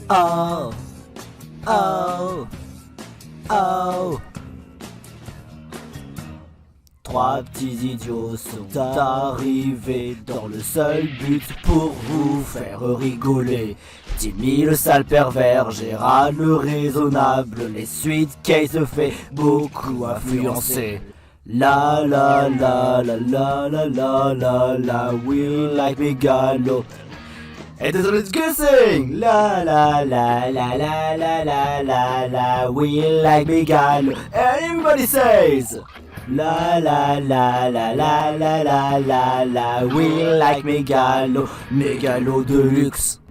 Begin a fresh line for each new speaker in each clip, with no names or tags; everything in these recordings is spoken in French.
Oh, oh, oh. Trois petits idiots sont arrivés dans le seul but pour vous faire rigoler. Timmy le sale pervers, Gérald le raisonnable, les suites Kay se fait beaucoup influencer. La la la la la la la la la, we like Megalo. Et désolé de guessing! La la la la la la la la la, we like Megalo. And everybody says! La la la la la la la la la, we like Megalo, Megalo de luxe.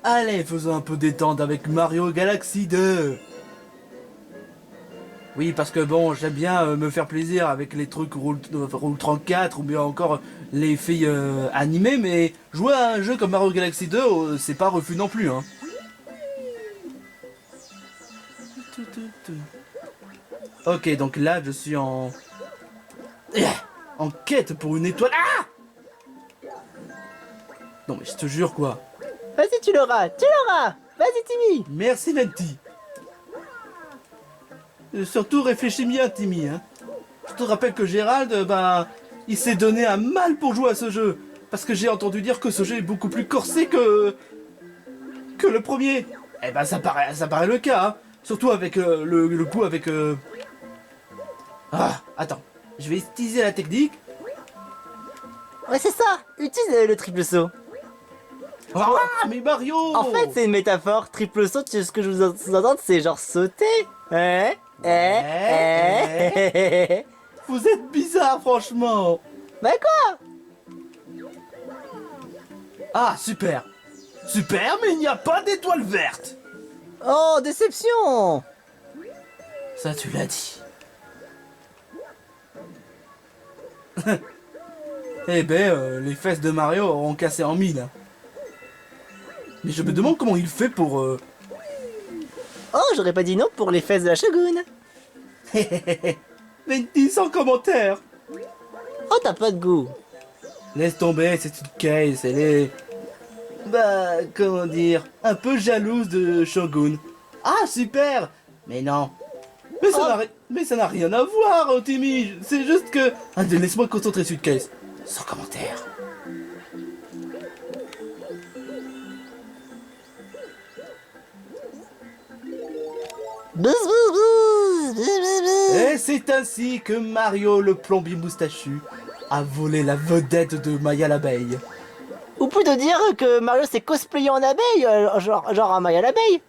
Allez, faisons un peu détente avec Mario Galaxy 2. Oui, parce que bon, j'aime bien me faire plaisir avec les trucs Roule 34 ou bien encore les filles animées, mais jouer à un jeu comme Mario Galaxy 2, c'est pas refus non plus, hein. Ok, donc là, je suis en quête pour une étoile. Ah! Non mais je te jure quoi.
Vas-y, tu l'auras, tu l'auras. Vas-y, Timmy.
Merci Venti. Surtout réfléchis bien Timmy, hein. Je te rappelle que Gérald, il s'est donné un mal pour jouer à ce jeu. Parce que j'ai entendu dire que ce jeu est beaucoup plus corsé que le premier. Eh ben ça paraît le cas, hein. Surtout avec le coup avec... Ah, attends, je vais utiliser la technique.
Ouais, c'est ça. Utilise le triple saut.
Ah, mais Mario!
En fait, c'est une métaphore. Triple saut, ce que je vous entends, c'est genre sauter.
Vous êtes bizarre, franchement.
Bah quoi?
Ah, super. Super, mais il n'y a pas d'étoile verte.
Oh, déception.
Ça, tu l'as dit. Eh ben, les fesses de Mario auront cassé en mille. Mais je me demande comment il fait pour...
Oh, j'aurais pas dit non pour les fesses de la Shogun.
Venti sans commentaire.
Oh, t'as pas de goût.
Laisse tomber, c'est une case, elle est... comment dire... un peu jalouse de Shogun. Ah, super. Mais non. Mais ça n'a rien à voir, Timmy. C'est juste que... Ah, laisse-moi me concentrer sur une case. Sans commentaire. Et c'est ainsi que Mario le plombier moustachu a volé la vedette de Maya l'abeille.
Ou plutôt dire que Mario s'est cosplayé en abeille, genre un Maya l'abeille.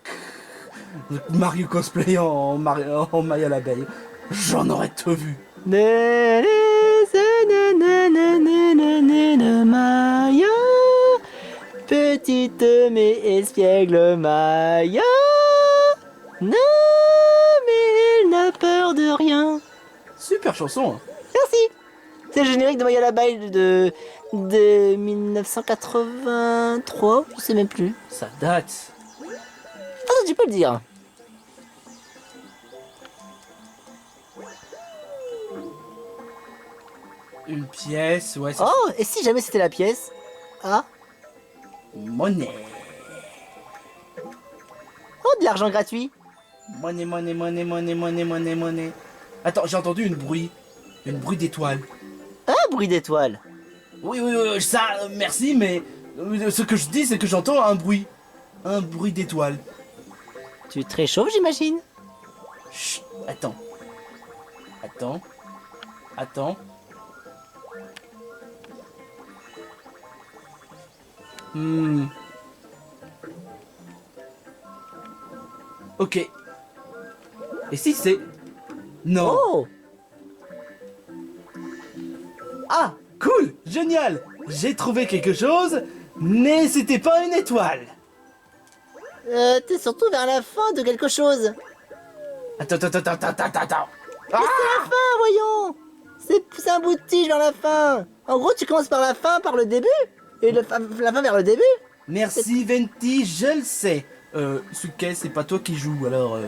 Mario cosplay en Maya l'abeille. J'en aurais tout vu.
Maya, petite mais espiègle Maya. Non, mais elle n'a peur de rien.
Super chanson.
Merci. C'est le générique de Maya l'abeille de 1983, je sais même plus.
Ça date.
Ah, tu peux le dire.
Une pièce, ouais.
Oh, et si jamais c'était la pièce? Ah,
Monnaie.
oh, de l'argent gratuit.
Monnaie, monnaie, monnaie, monnaie, monnaie, monnaie, monnaie. Attends, j'ai entendu une bruit. Une bruit d'étoile.
Un bruit d'étoile.
Oui, ça, merci, mais ce que je dis, c'est que j'entends un bruit. Un bruit d'étoile.
Tu te réchauffes, j'imagine.
Chut, attends. Attends. Attends. Ok. Et si c'est... Non.
Oh,
Ah, cool, génial. J'ai trouvé quelque chose, mais c'était pas une étoile.
t'es surtout vers la fin de quelque chose.
Attends.
C'est la fin, voyons. C'est un bout de tige vers la fin. En gros, tu commences par la fin, par le début, et la fin vers le début.
Merci Venti, je le sais. Suke, c'est pas toi qui joues, alors...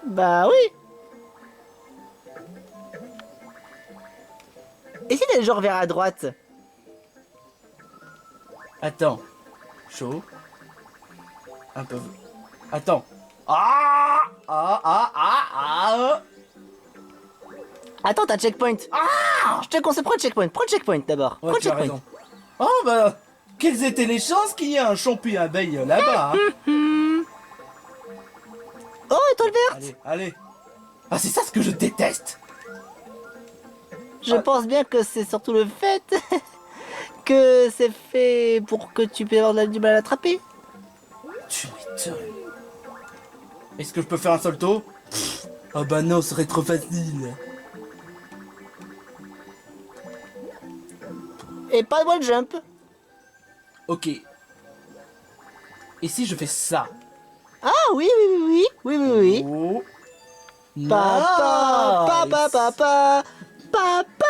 Bah oui. Et si t'as genre vers à droite?
Attends. Chaud. Un peu. Attends. Ah.
Attends, t'as checkpoint. Je te conseille, prends le checkpoint. Prends le checkpoint d'abord.
Ouais,
Prends le
tu as
checkpoint.
raison. Oh bah, quelles étaient les chances qu'il y ait un champion abeille là-bas, hein.
Oh, étoile verte.
Allez, allez. Ah, c'est ça ce que je déteste.
Je pense bien que c'est surtout le fait que c'est fait pour que tu puisses avoir du mal à l'attraper.
Tu m'étonnes. Est-ce que je peux faire un salto? Ah bah non, ce serait trop facile.
Et pas de wall jump.
Ok. Et si je fais ça?
Ah oui, oui, oui, oui, oui, oui, oui.
Oh.
Papa,
Nice.
papa, papa, papa,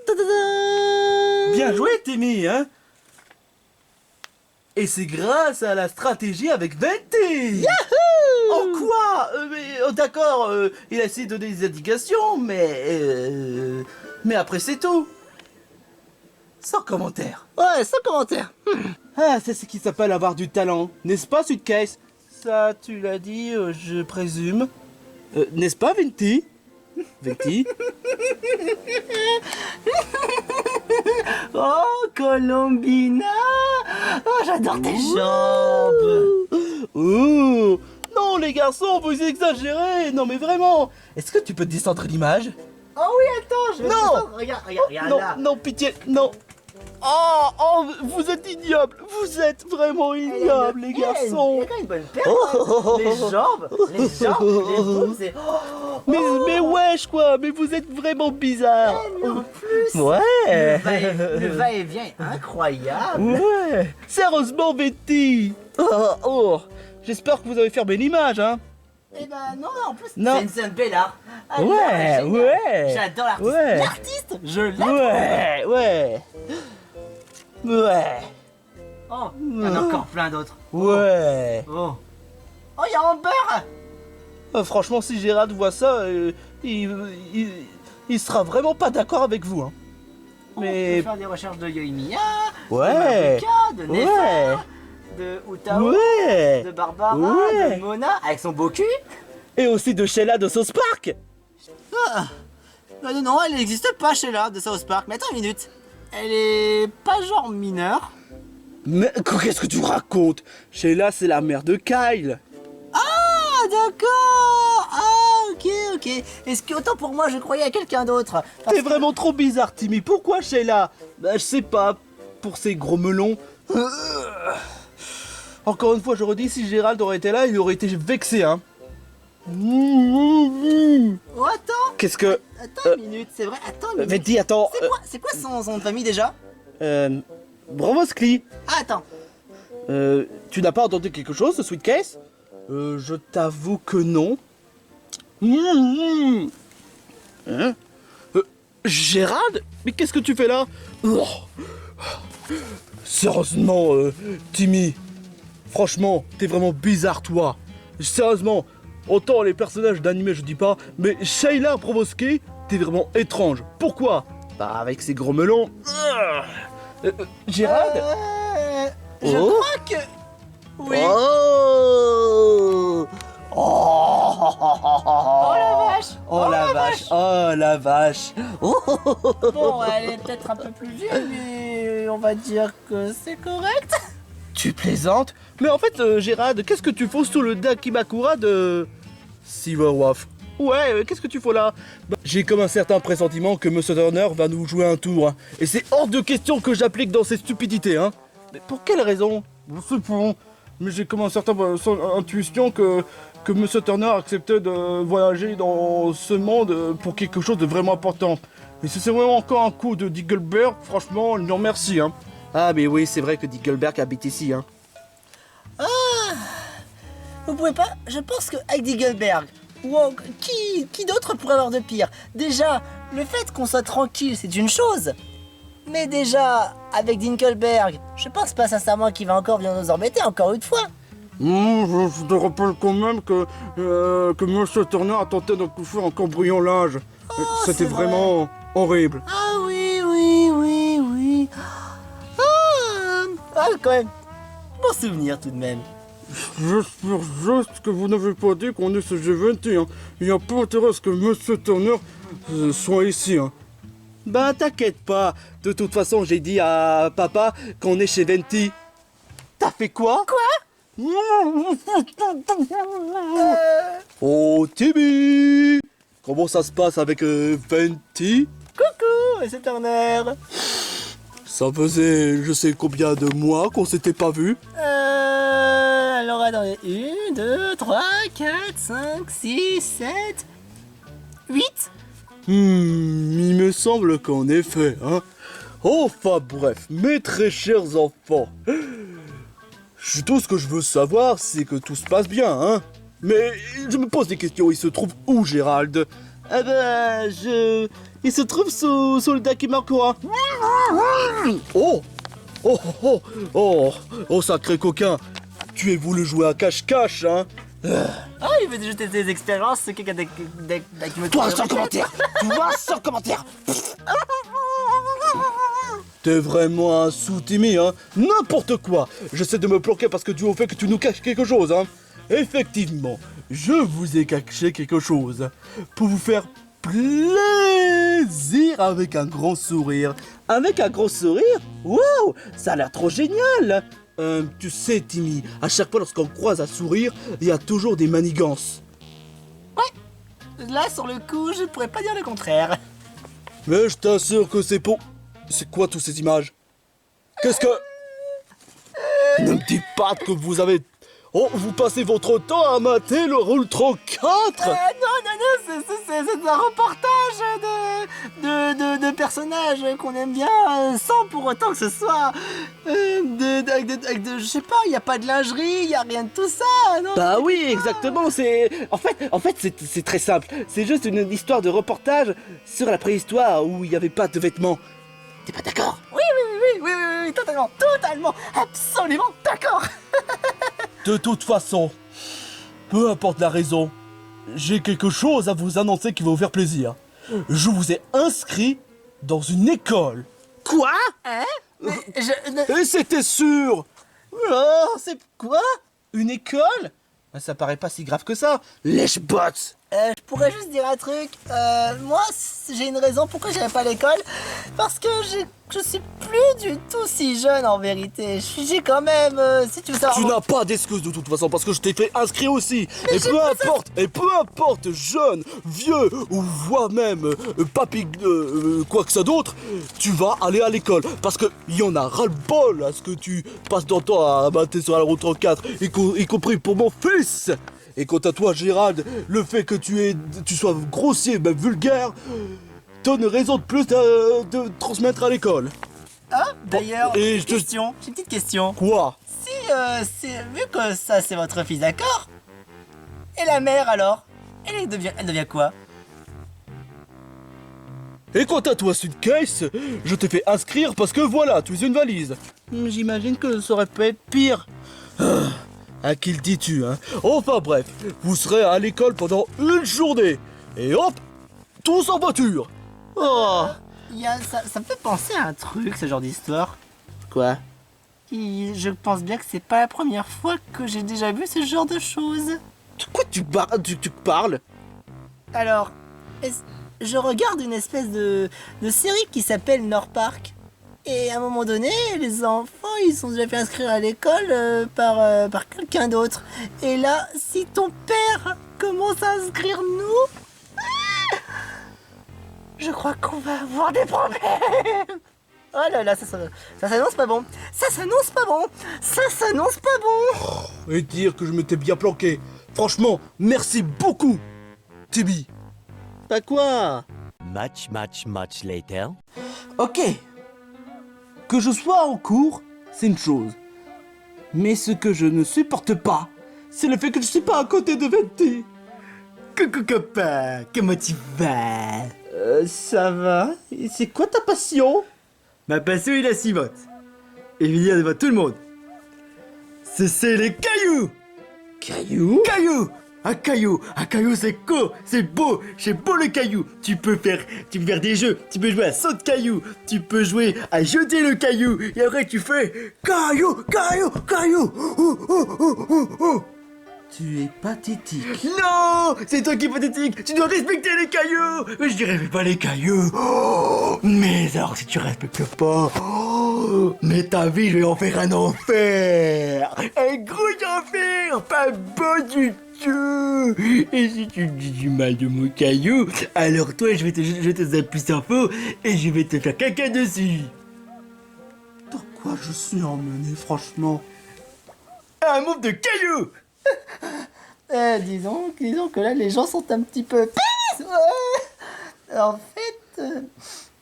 ta-da-da.
Bien joué, Timmy, hein? Et c'est grâce à la stratégie avec Venti.
Yahoo!
Oh quoi? D'accord, il a essayé de donner des indications, mais après c'est tout. Sans commentaire.
Ouais, sans commentaire.
Ah, c'est ce qui s'appelle avoir du talent, n'est-ce pas, Suitcase? Ça, tu l'as dit, je présume. N'est-ce pas, Venti? Venti?
Oh, Colombina. Oh, j'adore tes jambes.
Oh, non, les garçons, vous exagérez. Non, mais vraiment. Est-ce que tu peux décentrer l'image?
Oh oui, attends, je vais
Non.
descendre. Regarde, regarde, regarde
Non,
là.
non, pitié, non. Oh, vous êtes ignobles. Vous êtes vraiment ignobles, les garçons.
Il y a quand même une bonne paire. Hein. Les jambes, les boobs, c'est...
Mais wesh, quoi. Mais vous êtes vraiment bizarres.
Mais en plus,
Ouais.
le va-et-vient est incroyable.
Ouais. Sérieusement, Betty. Oh. J'espère que vous avez fermé l'image, hein.
Eh ben non, en plus,
Non.
c'est une belle art. Ah,
Ouais,
génial.
ouais.
J'adore l'artiste.
Ouais.
L'artiste, je l'aime.
Ouais, ouais. Ouais.
Oh, il y en a encore plein d'autres.
Ouais.
Oh, oh, il y a Amber.
Franchement, si Gérald voit ça, il sera vraiment pas d'accord avec vous, hein.
On
Mais
peut faire des recherches de Yoimiya,
ouais.
de Madoka, de Nefa,
Ouais.
de Utao,
Ouais.
de Barbara,
Ouais.
de Mona, avec son beau cul.
Et aussi de Sheila de South Park.
Non, elle n'existe pas chez là, de South Park. Mais attends une minute. Elle est pas genre mineure.
Mais qu'est-ce que tu racontes? Sheila, c'est la mère de Kyle.
Ah, d'accord. Ah, ok. Est-ce que autant pour moi, je croyais à quelqu'un d'autre. Parce
T'es vraiment trop bizarre, Timmy. Pourquoi Sheila? Bah, je sais pas. Pour ses gros melons. Encore une fois, je redis, si Gérald aurait été là, il aurait été vexé, hein.
Oh, attends.
Qu'est-ce que...
Attends une minute, c'est vrai. Attends une minute.
Venti, attends.
C'est quoi son nom de famille déjà?
Bromoskli.
Ah, attends.
Tu n'as pas entendu quelque chose, ce Sweetcase? Je t'avoue que non. Hein? Gérald? Mais qu'est-ce que tu fais là? Oh. Sérieusement, Timmy. Franchement, t'es vraiment bizarre, toi. Sérieusement, autant les personnages d'animé, je dis pas, mais Sheila Provoski, t'es vraiment étrange. Pourquoi? Bah, avec ses gros melons. Gérald?
Je
Oh.
crois que... Oui.
Oh.
Oh la vache.
Oh la vache! Oh la vache!
Bon, elle est peut-être un peu plus vieille, mais on va dire que c'est correct.
Tu plaisantes? Mais en fait, Gérald, qu'est-ce que tu fous sous le Dakimakura de Silverwolf? Ouais, qu'est-ce que tu fous là? Bah, j'ai comme un certain pressentiment que Monsieur Turner va nous jouer un tour, hein. Et c'est hors de question que j'applique dans ces stupidités, hein. Mais pour quelle raison? Je sais pas. Mais j'ai comme un certain intuition que Monsieur Turner acceptait de voyager dans ce monde pour quelque chose de vraiment important. Et si c'est vraiment encore un coup de Diggleberg, franchement, non merci, hein. Ah mais oui, c'est vrai que Diggleberg habite ici, hein.
Vous pouvez pas... Je pense que avec Diggleberg, ou qui d'autre pourrait avoir de pire? Déjà, le fait qu'on soit tranquille, c'est une chose. Mais déjà, avec Dinkleberg, je pense pas sincèrement qu'il va encore venir nous embêter encore une fois.
Je te rappelle quand même que Monsieur Turner a tenté de coucher en cambriolage. C'était
c'est vrai.
vraiment horrible.
Ah oui, oui, oui, oui. Quand même. Bon souvenir tout de même.
J'espère juste que vous n'avez pas dit qu'on est ce G20. Hein. Il n'y a pas intérêt à ce que Monsieur Turner soit ici. Hein.
Ben t'inquiète pas, de toute façon j'ai dit à papa qu'on est chez Venti. T'as fait quoi? Oh Timmy, comment ça se passe avec Venti?
Coucou, c'est Turner.
Ça faisait je sais combien de mois qu'on s'était pas vu.
Alors attendez. 1, 2, 3, 4, 5, 6, 7, 8.
Il me semble qu'en effet, hein. Enfin bref, mes très chers enfants. Tout ce que je veux savoir, c'est que tout se passe bien, hein. Mais je me pose des questions, il se trouve où Gérald? Eh ben, il se trouve sous le Dakimakura. Oh oh, oh, oh, oh, sacré coquin. Tu es voulu jouer à cache-cache, hein.
Ah, il veut jeter des expériences, c'est quelqu'un
Toi sans commentaire. Toi sans commentaire. T'es vraiment un sous-Timmy, hein. N'importe quoi. J'essaie de me planquer parce que dû au fait que tu nous caches quelque chose, hein. Effectivement, je vous ai caché quelque chose. Pour vous faire plaisir avec un grand sourire. Avec un grand sourire? Waouh, ça a l'air trop génial. Tu sais, Timmy, à chaque fois lorsqu'on croise un sourire, il y a toujours des manigances.
Là, sur le coup, je pourrais pas dire le contraire.
Mais je t'assure que c'est pour... C'est quoi toutes ces images? Qu'est-ce que... Ne me dites pas que vous avez... Oh, vous passez votre temps à mater le Ultron 4.
Non, c'est un reportage de personnages qu'on aime bien, sans pour autant que ce soit... je sais pas, il n'y a pas de lingerie, il n'y a rien de tout ça, non?
Bah oui, exactement, c'est... En fait, c'est très simple. C'est juste une histoire de reportage sur la préhistoire où il n'y avait pas de vêtements. T'es pas d'accord?
Oui, totalement, absolument d'accord.
De toute façon, peu importe la raison, j'ai quelque chose à vous annoncer qui va vous faire plaisir. Je vous ai inscrit dans une école. Quoi?
Hein? Mais
Et c'était sûr. Oh, c'est quoi? Une école? Ça paraît pas si grave que ça. Lèche-bottes.
je pourrais juste dire un truc. Moi, j'ai une raison pourquoi j'irai pas à l'école. Parce que je suis plus du tout si jeune en vérité. J'ai quand même, si tu veux savoir...
Tu n'as pas d'excuse de toute façon parce que je t'ai fait inscrire aussi. Et peu importe, jeune, vieux ou voire même papy, quoi que ça d'autre, tu vas aller à l'école parce que il y en a ras-le-bol à ce que tu passes ton temps à mater sur la route 34, y compris pour mon fils. Et quant à toi, Gérald, le fait que tu sois grossier, même vulgaire, donne raison de plus de transmettre à l'école.
Ah, d'ailleurs,
et
j'ai une petite question.
Quoi?
Si, vu que ça c'est votre fils, d'accord? Et la mère alors? Elle devient quoi?
Et quant à toi, Suitcase, je t'ai fait inscrire parce que voilà, tu es une valise. J'imagine que ça aurait pu être pire. À qui le dis-tu, hein? Enfin bref, vous serez à l'école pendant une journée. Et hop, tous en voiture. Oh.
Ça me fait penser à un truc, ce genre d'histoire.
Quoi?
Je pense bien que c'est pas la première fois que j'ai déjà vu ce genre de choses.
De quoi tu parles?
Alors, je regarde une espèce de série qui s'appelle North Park. Et à un moment donné, les enfants, ils sont déjà fait inscrire à l'école par quelqu'un d'autre. Et là, si ton père commence à inscrire nous, je crois qu'on va avoir des problèmes. Oh là là, ça s'annonce pas bon. Ça s'annonce pas bon.
Et dire que je m'étais bien planqué. Franchement, merci beaucoup, Tibi. Pas quoi?
Much later.
Ok. Que je sois en cours, c'est une chose. Mais ce que je ne supporte pas, c'est le fait que je suis pas à côté de Venti.
Coucou copain, comment tu vas?
Ça va. Et c'est quoi ta passion?
Ma passion est la suivante. Et je vais dire devant tout le monde. C'est les cailloux.
Caillou?
Un caillou c'est cool, c'est beau le caillou. Tu peux faire des jeux, tu peux jouer à saut de caillou, tu peux jouer à jeter le caillou, et après tu fais caillou.
Tu es pathétique.
Non, c'est toi qui es pathétique, tu dois respecter les cailloux. Mais je dirais pas les cailloux. Mais alors si tu respectes pas, mais ta vie je vais en faire un enfer. Un gros enfer, pas beau du tout. Et si tu me dis du mal de mon caillou, alors toi je vais te jeter un plus info et je vais te faire caca dessus.
Dans quoi je suis emmené, franchement?
Un move de caillou.
Disons que là, les gens sont un petit peu... En fait...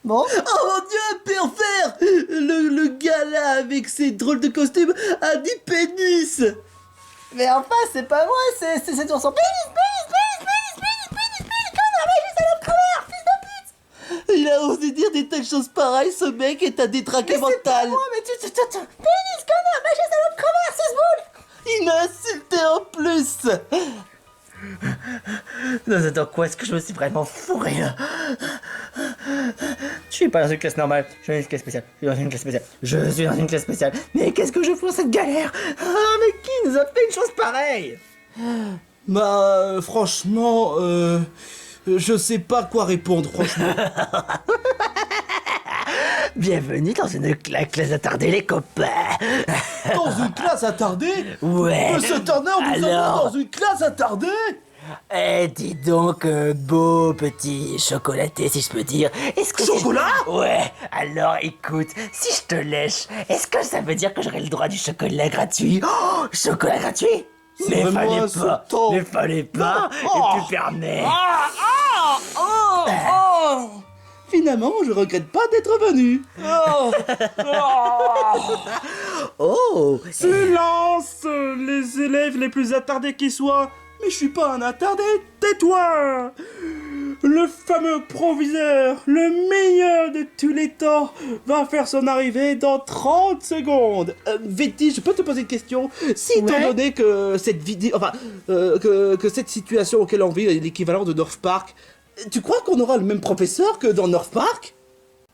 Bon...
Oh mon dieu, un pervers! Le gars là, avec ses drôles de costumes, a des pénis!
Mais enfin, c'est pas moi, c'est sur son pénis, connard, mais juste à l'autre travers, fils de pute!
Il a osé dire des telles choses pareilles, ce mec est un détraqué
Mais c'est pas
mental!
moi, mais tu... Pénis, connard, mais juste à l'autre travers, 6 boules!
Il m'a insulté en plus!
Non, attends, quoi, est-ce que je me suis vraiment fourré là? Je suis pas dans une classe normale, je suis dans une classe spéciale, je suis dans une classe spéciale, mais qu'est-ce que je fous dans cette galère? Ah, mais qui nous a fait une chose pareille?
Bah, franchement, je sais pas quoi répondre, franchement.
Bienvenue dans une classe attardée, les copains.
Dans une classe attardée?
Ouais.
Monsieur Turner, nous
Alors
sommes dans une classe attardée?
Eh, dis donc, beau petit chocolaté, si je peux dire. Est-ce que
Chocolat?
Ouais. Alors, écoute, si je te lèche, est-ce que ça veut dire que j'aurai le droit du chocolat gratuit? Oh, chocolat gratuit? Mais
vraiment
fallait pas.
insultant.
Mais fallait pas.
Oh.
Et tu permets.
Finalement, je regrette pas d'être venu.
Oh.
Silence, les élèves les plus attardés qui soient.
Mais je suis pas un attardé.
Tais-toi! Le fameux proviseur, le meilleur de tous les temps, va faire son arrivée dans 30 secondes.
Viti, je peux te poser une question? Si étant
Ouais.
donné que cette vidéo, enfin, que cette situation auquel on vit est l'équivalent de North Park, tu crois qu'on aura le même professeur que dans North Park?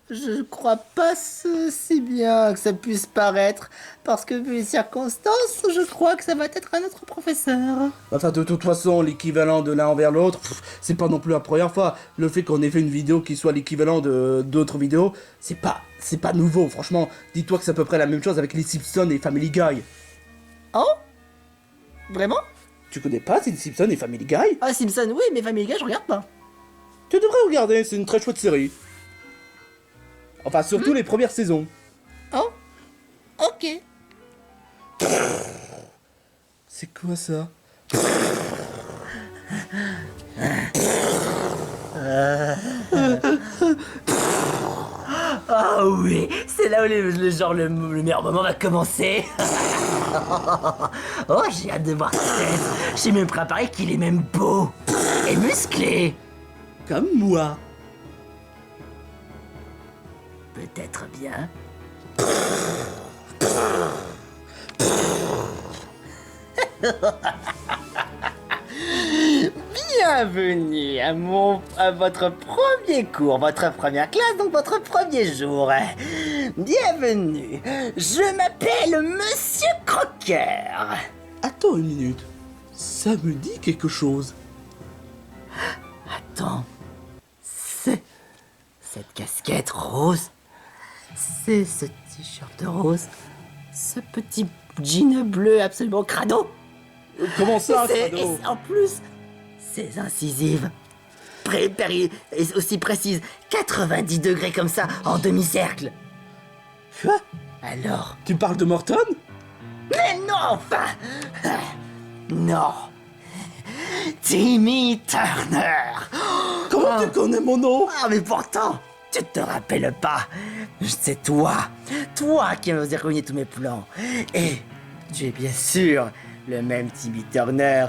Je crois pas si bien que ça puisse paraître, parce que vu les circonstances, je crois que ça va être un autre professeur.
Enfin, de toute façon, l'équivalent de l'un envers l'autre, c'est pas non plus la première fois. Le fait qu'on ait fait une vidéo qui soit l'équivalent de d'autres vidéos, c'est pas nouveau. Franchement, dis-toi que c'est à peu près la même chose avec les Simpsons et Family Guy.
Oh? Vraiment?
Tu connais pas les Simpsons et Family Guy?
Ah, Simpson, oui, mais Family Guy, je regarde pas.
Tu devrais regarder, c'est une très chouette série. Enfin, surtout les premières saisons.
Oh? Ok.
C'est quoi ça?
Ah oui, c'est là où le meilleur moment va commencer. Oh, j'ai hâte de voir sa tête. J'ai même préparé qu'il est même beau et musclé.
Comme moi.
Peut-être bien. Bienvenue à votre premier cours, votre première classe, donc votre premier jour. Bienvenue. Je m'appelle Monsieur Croqueur.
Attends une minute. Ça me dit quelque chose.
Attends, c'est cette casquette rose, c'est ce t-shirt rose, ce petit jean bleu absolument crado.
Comment ça,
Et
Crado?
en plus, ces incisives, et aussi précises, 90 degrés comme ça, en demi-cercle.
Quoi?
Alors,
Tu parles de Morton?
mais non, enfin, non, Timmy Turner.
Comment tu connais mon nom?
Ah, mais pourtant, tu te rappelles pas. C'est toi qui as osé ruiner tous mes plans. Et tu es bien sûr le même Timmy Turner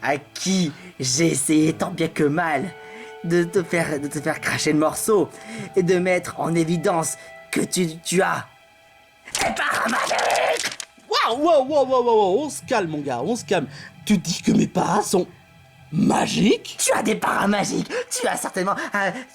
à qui j'ai essayé tant bien que mal de te faire cracher le morceau et de mettre en évidence que tu as... Et paramagnique.
Wow, on se calme, mon gars, on se calme. Tu dis que mes paras sont magiques?
Tu as des paras magiques. Tu as certainement...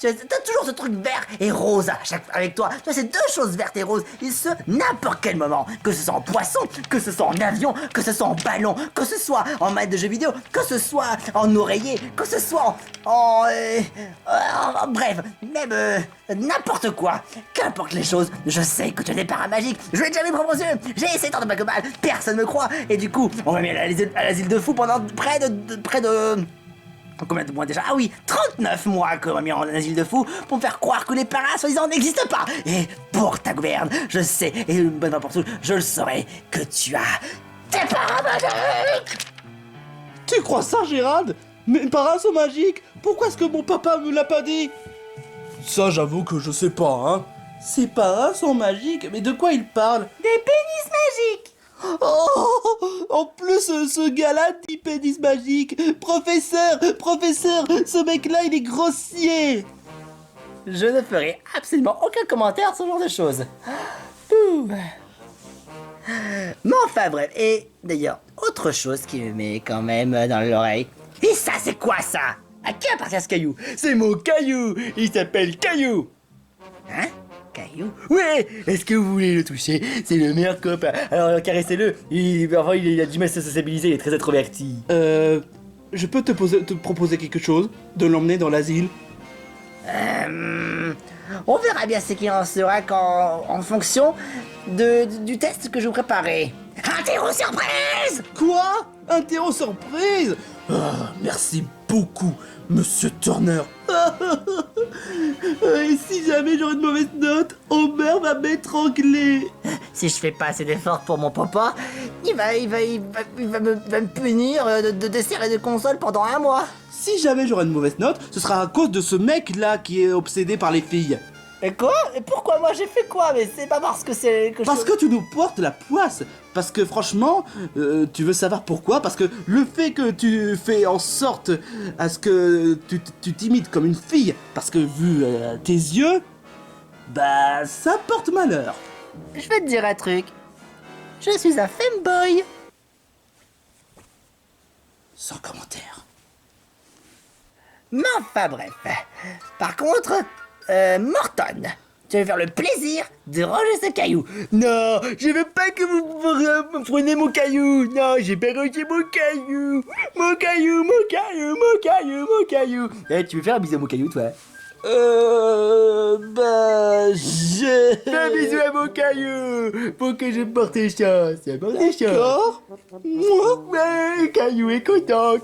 tu as toujours ce truc vert et rose avec toi. Tu as ces deux choses vertes et roses. Et ce, n'importe quel moment. Que ce soit en poisson, que ce soit en avion, que ce soit en ballon, que ce soit en manette de jeux vidéo, que ce soit en oreiller, que ce soit bref, même n'importe quoi. Qu'importe les choses, je sais que tu as des paras magiques. Je l'ai déjà vu pour mon yeux. J'ai essayé tant de balle, personne me croit. Et du coup, on m'a mis à l'asile de fous pendant près de... Combien de mois déjà? Ah oui, 39 mois qu'on m'a mis en asile de fou pour me faire croire que les paras soi-disant n'existent pas. Et pour ta gouverne, je sais, et une bonne fois pour toutes, je le saurai, que tu as des paras magiques.
Tu crois ça, Gérald? Mes paras sont magiques? Pourquoi est-ce que mon papa me l'a pas dit? Ça, j'avoue que je sais pas, hein. Ces paras sont magiques? Mais de quoi il parle?
Des pénis magiques.
Oh, en plus, ce gars-là dit pénis magique. Professeur, ce mec-là, il est grossier.
Je ne ferai absolument aucun commentaire sur ce genre de choses. Ouh. Mais enfin bref, et d'ailleurs, autre chose qui me met quand même dans l'oreille. Et ça, c'est quoi ça? À qui appartient ce caillou? C'est mon caillou. Il s'appelle Caillou. Hein? Caillou? Ouais! Est-ce que vous voulez le toucher? C'est le meilleur copain. Alors caressez-le. Il a du mal à se sociabiliser, il est très introverti.
Je peux te proposer quelque chose? De l'emmener dans l'asile?
On verra bien ce qu'il en sera en fonction du test que je vous préparais. Interro surprise!
Quoi? Interro surprise? Merci beaucoup, Monsieur Turner. Et si jamais j'aurais une mauvaise note, Homer va m'étrangler.
Si je fais pas assez d'efforts pour mon papa, il va me punir de dessert et de console pendant 1 mois.
Si jamais j'aurais une mauvaise note, ce sera à cause de ce mec-là qui est obsédé par les filles.
Et quoi? Et pourquoi moi j'ai fait quoi? Mais c'est pas parce que c'est...
Parce que tu nous portes la poisse. Parce que franchement, tu veux savoir pourquoi? Parce que le fait que tu fais en sorte à ce que tu t'imites comme une fille, parce que vu tes yeux, bah ça porte malheur.
Je vais te dire un truc. Je suis un femboy.
Sans commentaire.
Mais enfin bref. Par contre, Morton, tu vas faire le plaisir de ranger ce caillou. Non, je veux pas que vous me preniez mon caillou. Non, j'ai pas rangé mon caillou. Mon caillou. Eh, tu veux faire un bisou à mon caillou, toi?
J'ai...
Fais un bisou à mon caillou pour que je porte chance. Porte chance.
D'accord. Moi.
Ouais, caillou est content.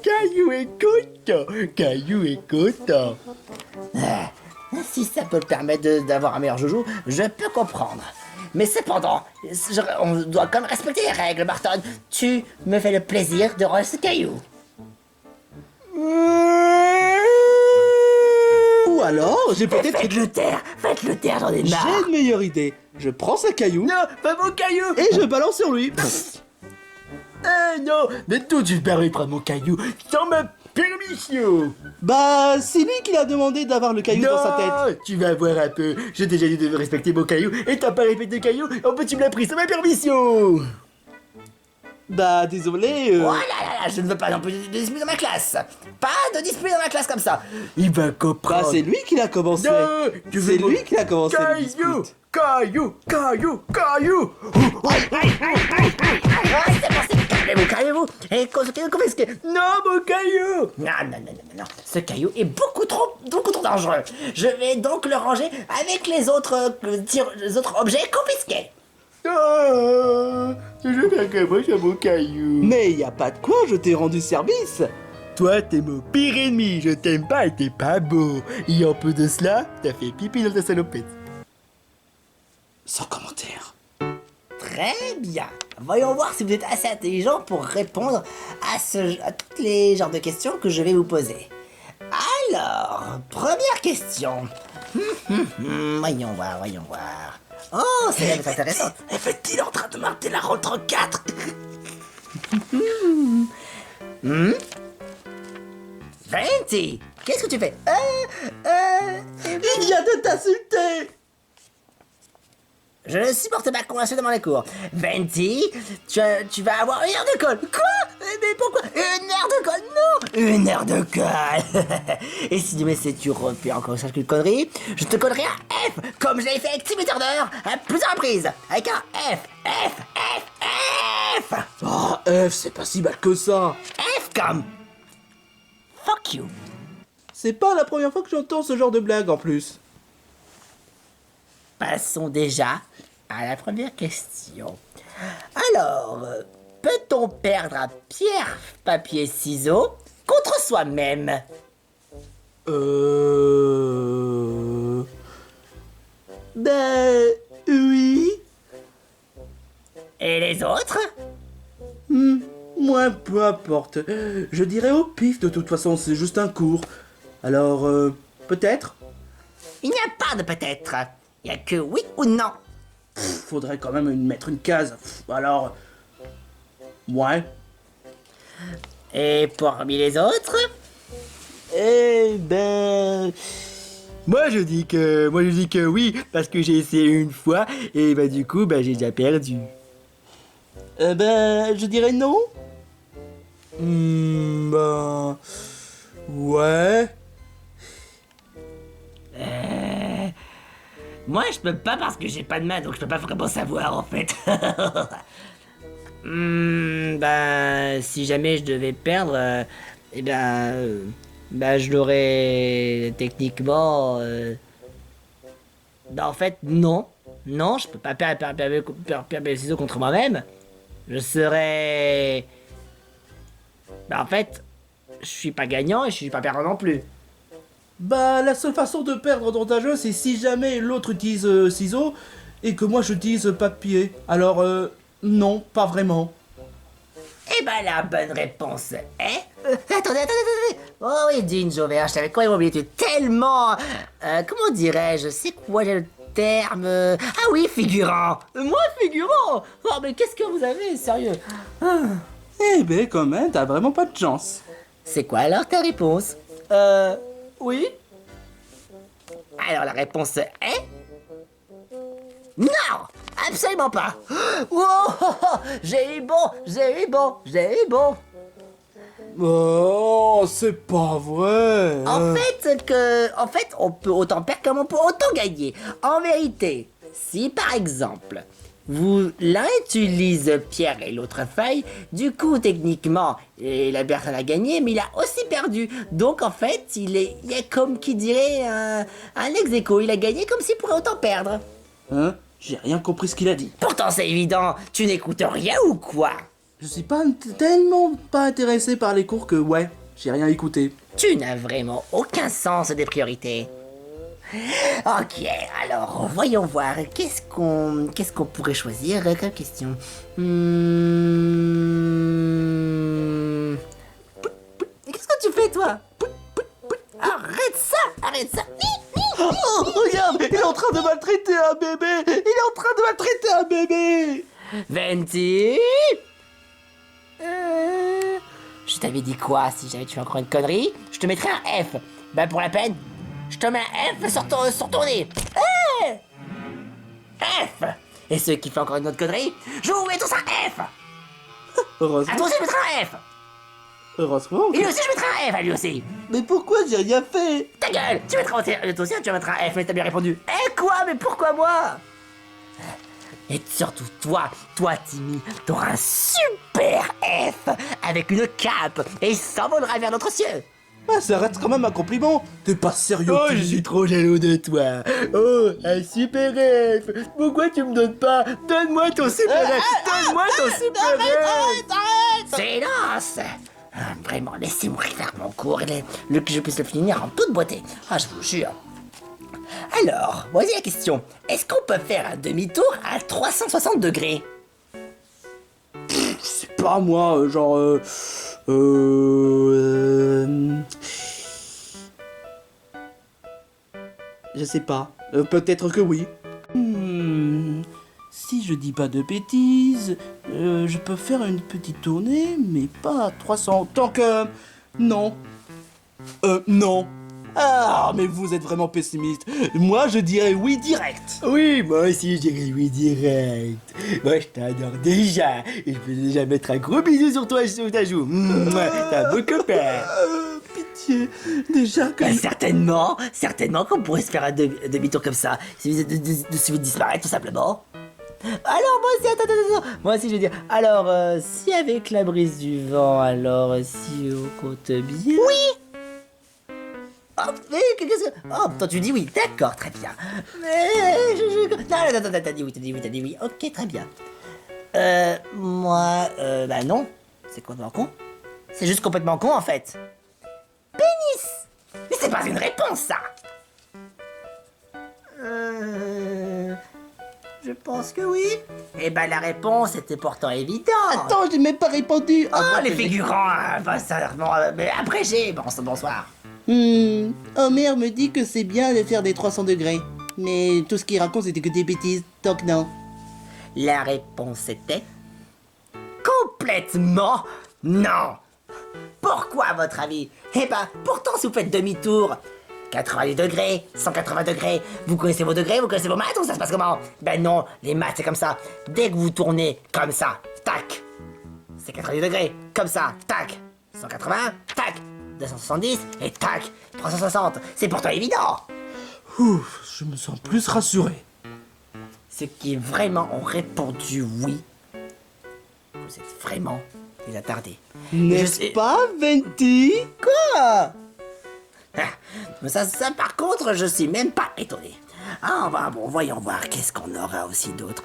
Si ça peut me permettre d'avoir un meilleur joujou, je peux comprendre. Mais cependant, on doit quand même respecter les règles, Martin. Tu me fais le plaisir de ranger ce caillou.
Ou alors, j'ai peut-être...
Faites-le taire, j'en ai marre.
J'ai une meilleure idée. Je prends ce caillou
Non, pas mon caillou.
et je balance sur lui.
Non, mais tout tu permets de prendre mon caillou sans ma permission.
Bah, c'est lui qui l'a demandé d'avoir le caillou dans sa tête.
Tu vas voir un peu. J'ai déjà dit de respecter mon caillou et t'as pas respecté le caillou. En plus, tu me l'as pris sans ma permission.
Bah, désolé.
Oh là là là, je ne veux pas non plus de dispute dans ma classe. Pas de dispute dans ma classe comme ça. Il va
Bah,
comprendre.
c'est lui qui l'a commencé.
Non, tu veux
C'est
mon-
lui qui a commencé le
Caillou,
dispute.
caillou. Calmez-vous. Et confisqué. Non, mon caillou. Non. Ce caillou est beaucoup trop dangereux. Je vais donc le ranger avec les autres objets confisqués. Je vais faire que moi, j'ai mon caillou.
Mais y a pas de quoi, je t'ai rendu service.
Toi, t'es mon pire ennemi. Je t'aime pas et t'es pas beau. Et en plus de cela, t'as fait pipi dans ta salopette.
Sans commentaire.
Très bien. Voyons voir si vous êtes assez intelligent pour répondre à tous les genres de questions que je vais vous poser. Alors, première question. Voyons voir. Oh, c'est intéressant. Est-il en train de marquer la rentre 4? Fancy, qu'est-ce que tu fais?
Il vient de t'insulter.
Je ne supporte pas qu'on dans les cours. Venti, tu vas avoir 1 heure de colle. Quoi? Mais pourquoi? 1 heure de colle? Non! 1 heure de colle! Et si tu refais encore une connerie, je te collerai un F, comme je l'avais fait avec Timmy Turner à plusieurs reprises. Avec un F, F, F, F!
Ah, F, c'est pas si mal que ça.
F comme... Fuck you.
C'est pas la première fois que j'entends ce genre de blague en plus.
Passons déjà à la première question. Alors, peut-on perdre à pierre, papier, ciseaux contre soi-même?
Ben... oui.
Et les autres?
Moi, peu importe. Je dirais au pif, de toute façon, c'est juste un cours. Alors, peut-être?
Il n'y a pas de peut-être. Il n'y a que oui ou non.
Faudrait quand même mettre une case. Alors... ouais.
Et parmi les autres?
Eh ben... Moi je dis que oui, parce que j'ai essayé une fois, et bah du coup, bah j'ai déjà perdu.
Ben, je dirais non. Ben... ouais.
Moi, je peux pas parce que j'ai pas de main, donc je peux pas vraiment savoir en fait. Ben, si jamais je devais perdre, eh ben, je l'aurais techniquement. Ben, en fait, non. Non, je peux pas perdre les ciseaux contre moi-même. Je serais. Ben, en fait, je suis pas gagnant et je suis pas perdant non plus.
Bah, la seule façon de perdre dans un jeu, c'est si jamais l'autre utilise ciseaux et que moi j'utilise papier. Alors, non, pas vraiment.
Eh ben, la bonne réponse est... attendez. Oh oui, Dean Jover, je t'avais complètement oublié, tu es tellement... comment dirais-je? C'est quoi le terme? Ah oui, figurant. Moi, figurant. Oh, mais qu'est-ce que vous avez, sérieux?
Eh ben, quand même, t'as vraiment pas de chance.
C'est quoi alors ta réponse?
Oui?
Alors la réponse est... Non! Absolument pas! Wow! J'ai eu bon!
Oh, c'est pas vrai.
En fait, on peut autant perdre comme on peut autant gagner. En vérité, si par exemple, l'un utilise pierre et l'autre feuille, du coup, techniquement, la personne a gagné, mais il a aussi perdu. Donc, en fait, il y a comme qui dirait un ex-aequo. Il a gagné comme s'il pourrait autant perdre.
Hein? J'ai rien compris ce qu'il a dit.
Pourtant, c'est évident. Tu n'écoutes rien ou quoi?
Je suis tellement pas intéressé par les cours que, ouais, j'ai rien écouté.
Tu n'as vraiment aucun sens des priorités. Ok, alors voyons voir. Qu'est-ce qu'on pourrait choisir comme question? Qu'est-ce que tu fais, toi? Arrête ça!
Oh, regarde, il est en train de maltraiter un bébé.
Venti. Je t'avais dit quoi? Si jamais tu fais encore une connerie, je te mettrai un F. Ben pour la peine, je te mets un F sur ton nez. F. Et ceux qui font encore une autre connerie, je vous mets tous un F. À
Heureusement.
toi aussi je mettrai un F.
Heureusement.
Et lui aussi je mettrai un F à lui aussi.
Mais pourquoi j'ai rien fait?
Ta gueule. Toi aussi tu mettras un F, mais t'as bien répondu. Quoi? Mais pourquoi moi? Et surtout toi Timmy, t'auras un super F avec une cape et il s'envolera vers notre cieux.
Ah, ça reste quand même un compliment. T'es pas sérieux,
Oh, je
Timmy.
suis trop jaloux de toi. Oh, un super F. Pourquoi tu me donnes pas? Donne-moi ton super F. Donne-moi ton super F.
Silence. Vraiment, laissez-moi faire mon cours et que je puisse le finir en toute beauté. Ah, je vous jure. Alors, voici la question. Est-ce qu'on peut faire un demi-tour à 360 degrés?
C'est pas moi, genre... Je sais pas. Peut-être que oui. Si je dis pas de bêtises, je peux faire une petite tournée, mais pas à 300. Tant que... non. Non. Ah, mais vous êtes vraiment pessimiste. Moi, je dirais oui direct.
Oui, moi aussi je dirais oui direct. Moi je t'adore déjà. Et je peux déjà mettre un gros bisou sur toi et sur ta joue. Mouah, t'es un beau copain.
Pitié, déjà que...
Ben, certainement qu'on pourrait se faire un demi-tour comme ça. Si vous disparaître tout simplement. Alors moi aussi, attends. Moi aussi je veux dire, alors si avec la brise du vent, alors si on compte bien... Oui. Oh, mais qu'est-ce que... Oh, toi tu dis oui, d'accord, très bien. Mais Non, t'as dit oui, ok, très bien. Moi, bah non, c'est complètement con. C'est juste complètement con en fait. Pénis. Mais c'est pas une réponse ça. Je pense que oui. Eh ben la réponse était pourtant évidente.
Attends, j'ai même pas répondu.
Oh, les figurants, bah, ça, bon, mais abrégé, bonsoir.
Homer me dit que c'est bien de faire des 300 degrés. Mais tout ce qu'il raconte, c'était que des bêtises, donc non.
La réponse était... complètement non. Pourquoi, à votre avis? Eh ben, pourtant, si vous faites demi-tour, 90 degrés, 180 degrés, vous connaissez vos degrés, vous connaissez vos maths, ou ça se passe comment? Ben non, les maths, c'est comme ça. Dès que vous tournez comme ça, tac, c'est 90 degrés, comme ça, tac, 180, tac, 270, et tac, 360. C'est pourtant évident.
Ouf, je me sens plus rassuré.
Ceux qui vraiment ont répondu oui, vous êtes vraiment des attardés.
N'est-ce pas, Venti?
Quoi? Mais ça, par contre, je suis même pas étonné. Ah, bah bon, voyons voir, qu'est-ce qu'on aura aussi d'autre.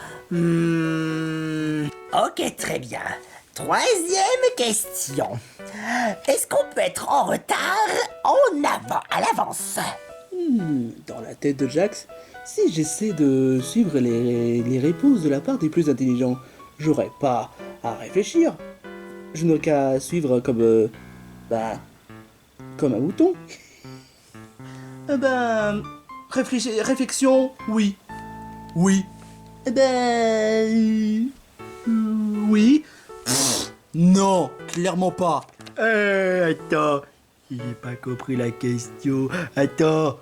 Ok, très bien. Troisième question. Est-ce qu'on peut être en retard à l'avance?
Dans la tête de Jax, si j'essaie de suivre les réponses de la part des plus intelligents, j'aurais pas à réfléchir. Je n'aurais qu'à suivre comme... comme un mouton. Réflexion, oui. Oui. Oui. Non, clairement pas.
Attends, j'ai pas compris la question. Attends,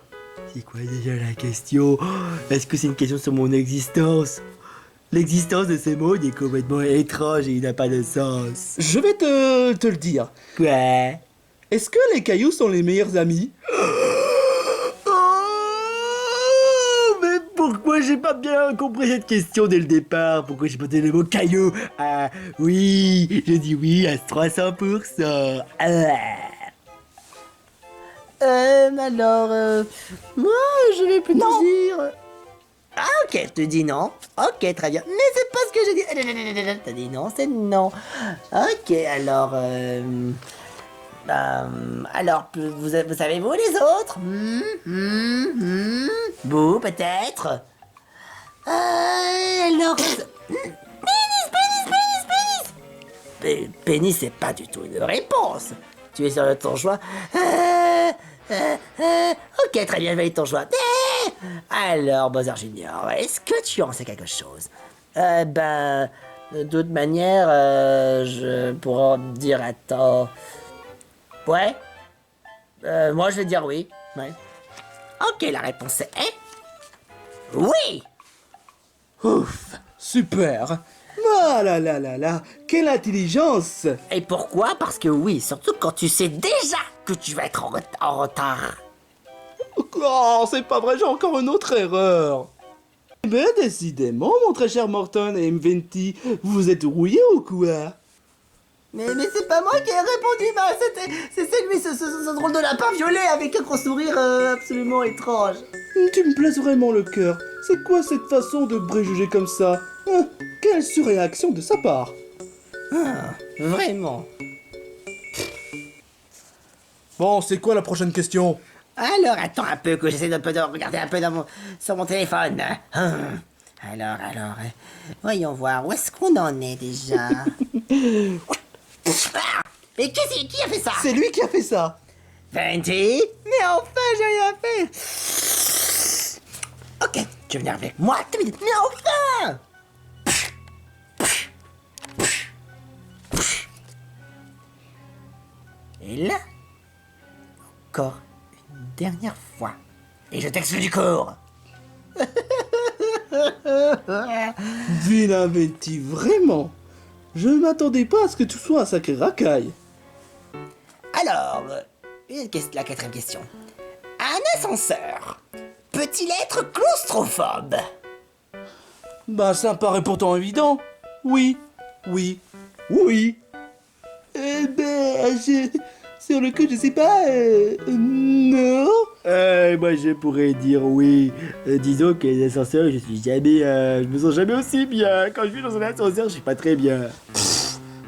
c'est quoi déjà la question? Est-ce que c'est une question sur mon existence? L'existence de ce monde est complètement étrange et il n'a pas de sens.
Je vais te le dire.
Quoi?
Est-ce que les cailloux sont les meilleurs amis?
Oh, mais pourquoi j'ai pas bien compris cette question dès le départ? Pourquoi j'ai pas donné le mot caillou? Ah, oui, je dis oui à 300%.
Alors, moi, je vais plutôt dire... Ah, ok, tu dis non. Ok, très bien. Mais c'est pas ce que j'ai dit. T'as dit non, c'est non. Ok, alors... alors, vous savez, vous, les autres? Vous, peut-être? Alors... Pénis, c'est pas du tout une réponse. Tu es sur ton choix. Ok, très bien, valide ton choix. Alors, Bowser Junior, est-ce que tu en sais quelque chose? De toute manière, je pourrais dire attends. Ouais? Moi, je vais dire oui. Ouais. Ok, la réponse est oui!
Ouf, super. Ah là là là là, quelle intelligence.
Et pourquoi? Parce que oui, surtout quand tu sais déjà que tu vas être en retard.
Oh, c'est pas vrai, j'ai encore une autre erreur. Mais décidément, mon très cher Morton et M20, vous êtes rouillés ou quoi?
Mais c'est pas moi qui ai répondu, bah c'est lui, ce drôle de lapin violet avec un gros sourire absolument étrange.
Tu me blesses vraiment le cœur. C'est quoi cette façon de préjuger comme ça? Quelle surréaction de sa part.
Vraiment.
Bon, c'est quoi la prochaine question?
Alors attends un peu que j'essaie de regarder un peu sur mon téléphone. Alors, voyons voir, où est-ce qu'on en est déjà? Ah, mais qui a fait ça?
C'est lui qui a fait ça.
Venti? Mais enfin, j'ai rien fait. Ok, tu veux venir avec moi? Mais enfin! Et là, encore une dernière fois. Et je t'exclus du cours.
Vilain Venti, vraiment. Je ne m'attendais pas à ce que tu sois un sacré racaille.
Alors, la quatrième question. Un ascenseur peut-il être claustrophobe?
Bah ça me paraît pourtant évident. Oui, oui, oui. Eh ben, sur le coup, je sais pas. Non.
Moi je pourrais dire oui. Disons que les ascenseurs, je me sens jamais aussi bien. Quand je suis dans un ascenseur, je suis pas très bien.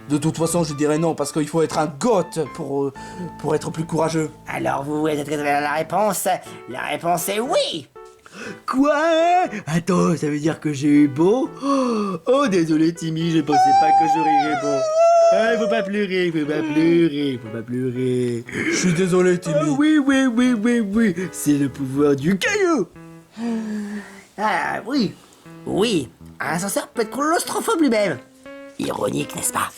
De toute façon, je dirais non, parce qu'il faut être un goth pour être plus courageux.
Alors vous êtes la réponse? La réponse est oui.
Quoi? Attends, ça veut dire que j'ai eu beau? Oh, désolé Timmy, je pensais pas que j'aurais eu beau. Ah, faut pas pleurer, faut pas pleurer, faut pas pleurer.
Je suis désolé, Timmy.
Ah, oui, c'est le pouvoir du caillou.
Ah oui. Oui, un ascenseur peut être claustrophobe lui-même. Ironique, n'est-ce pas?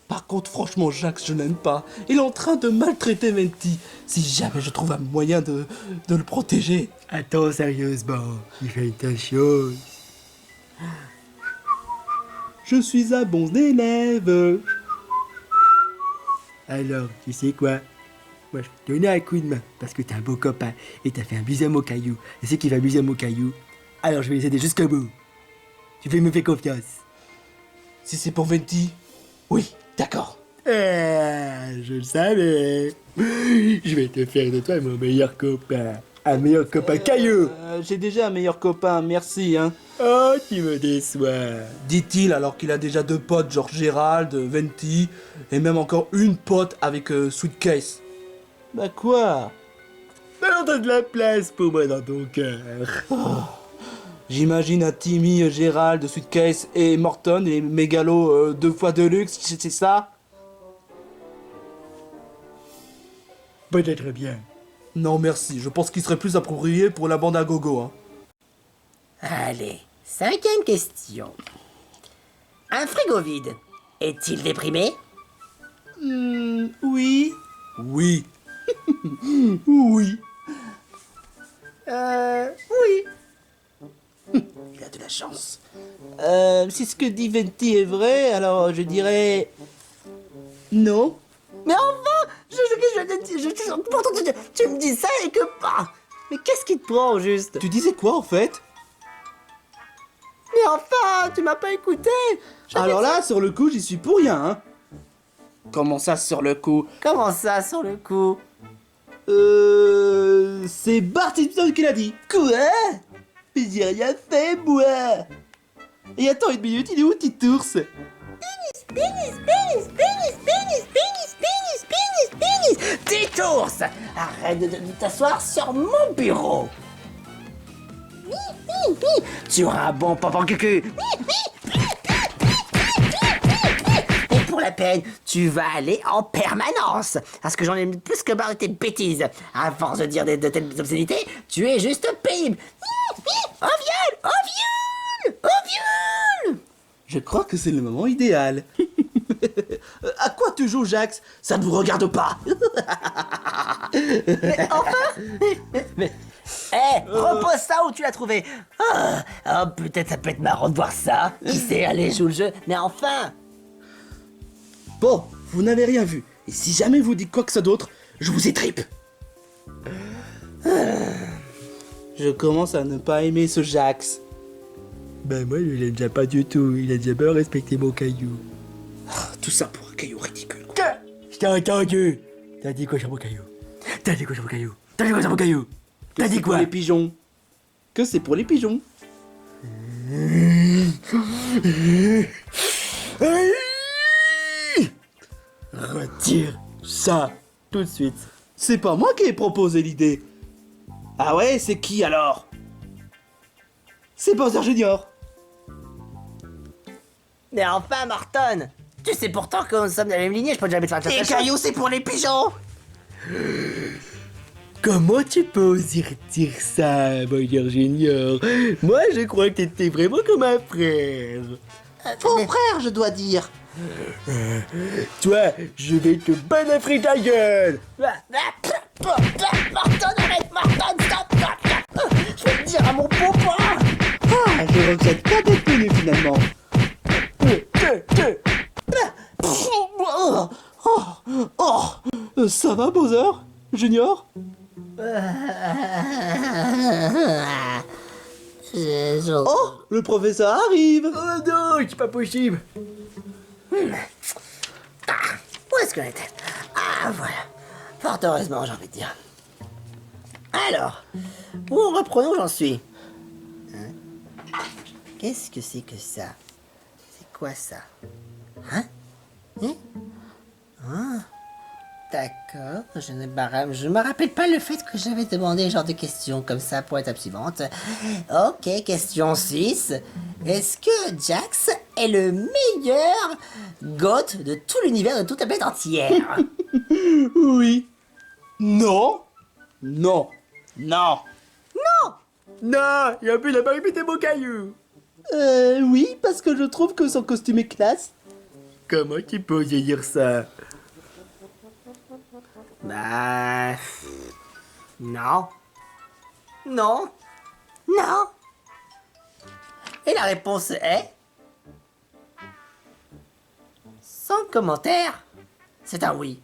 Par contre, franchement, Jax, je n'aime pas. Il est en train de maltraiter Venti. Si jamais je trouve un moyen de le protéger.
Attends, sérieusement, il fait ta chose.
Je suis un bon élève.
Alors, tu sais quoi? Moi, je vais te donner un coup de main, parce que t'es un beau copain, et t'as fait un bisou à mon caillou. Et c'est qui va abuser à mon caillou. Alors, je vais les aider jusqu'au bout. Me fais confiance.
Si c'est pour Venti, oui, d'accord.
Je le savais. Je vais te faire de toi mon meilleur copain. Un meilleur copain caillou.
J'ai déjà un meilleur copain, merci, hein.
Oh, tu me déçois.
Dit-il alors qu'il a déjà 2 potes, genre Gérald, Venti, et même encore une pote avec Sweetcase. Bah quoi?
Alors t'as de la place pour moi dans ton cœur.
J'imagine un Timmy, Gérald, Sweetcase et Morton, et mégalos 2 fois de luxe, c'est ça?
Peut-être bien.
Non merci, je pense qu'il serait plus approprié pour la bande à gogo, hein.
Allez, 5e question. Un frigo vide est-il déprimé?
Oui. Oui. Oui.
Oui.
Il a de la chance. Si ce que dit Venti est vrai, alors je dirais... Non.
Mais enfin, pourtant tu me dis ça et que pas. Mais qu'est-ce qui te prend au juste?
Tu disais quoi en fait?
Mais enfin, tu m'as pas écouté.
Alors là, sur le coup, j'y suis pour rien, hein. Comment ça, sur le coup?
Comment ça, sur le coup?
C'est Bart Simpson qui l'a dit.
Quoi?
Mais j'ai rien fait, moi. Et attends une minute, il est où, Titours?
Titours, arrête de t'asseoir sur mon bureau. Tu auras un bon papa cucu. Et pour la peine, tu vas aller en permanence. Parce que j'en ai plus que marre de tes bêtises. À force de dire de telles obscénités, tu es juste pénible. Au viol! Au viol! Au viol!
Je crois que c'est le moment idéal. À quoi tu joues, Jax? Ça ne vous regarde pas.
Repose ça où tu l'as trouvé. Peut-être ça peut être marrant de voir ça. Qui sait, allez, joue le jeu. Mais enfin.
Bon, vous n'avez rien vu. Et si jamais vous dites quoi que ce d'autre, je vous étripe. Je commence à ne pas aimer ce Jax.
Ben moi, je l'aime déjà pas du tout. Il a déjà pas respecté mon caillou.
Tout ça pour un caillou ridicule.
Je t'ai entendu. T'as dit quoi sur mon caillou? T'as dit quoi sur mon caillou? T'as dit quoi sur mon caillou? T'as dit
Pour
quoi?
les pigeons. Que c'est pour les pigeons.
Retire ça tout de suite.
C'est pas moi qui ai proposé l'idée. Ah ouais, c'est qui alors? C'est Bowser Junior.
Mais enfin, Marton. Tu sais pourtant que nous sommes de la même lignée. Je peux jamais te faire
Les cailloux, c'est pour les pigeons.
Comment tu peux oser dire ça, Bowser Junior? Moi, je crois que t'étais vraiment comme un frère.
Ton frère, je dois dire.
Toi, je vais te banafrer ta gueule.
Morton, arrête, Morton, stop. Je vais le dire à mon papa.
Ah, je regrette pas d'être venu finalement. Ça va, Bowser Junior? Oh, le professeur arrive.
Oh non, c'est pas possible. Où est-ce qu'on était? Ah, voilà. Fort heureusement, j'ai envie de dire. Alors, où reprenons, j'en suis? Hein? Qu'est-ce que c'est que ça? C'est quoi ça? Hein? Ah, d'accord, je me rappelle pas le fait que j'avais demandé ce genre de questions comme ça pour l'étape suivante. Ok, question 6. Est-ce que Jax est le meilleur GOAT de tout l'univers, de toute la planète entière?
Oui. Non. Non. Non.
Non, il a pas répété mon caillou.
Oui, parce que je trouve que son costume est classe.
Comment tu peux oser dire ça? Bah... Non. Non. Non. Et la réponse est... Sans commentaire. C'est un oui.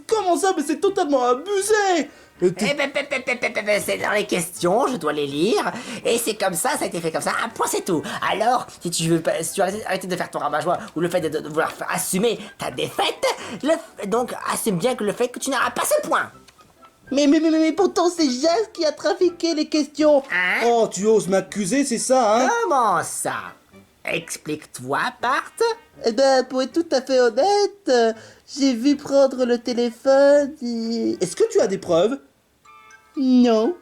Comment ça? Mais c'est totalement abusé.
C'est dans les questions, je dois les lire, et c'est comme ça a été fait comme ça, un point c'est tout. Alors, si tu veux arrêter de faire ton rabat-joie, ou le fait de vouloir assumer ta défaite, donc assume bien que le fait que tu n'auras pas ce point.
Mais pourtant c'est Jax qui a trafiqué les questions.
Hein?
Oh, tu oses m'accuser, c'est ça, hein?
Comment ça? Explique-toi, Bart.
Eh ben, pour être tout à fait honnête, j'ai vu prendre le téléphone et... Est-ce que tu as des preuves? Non.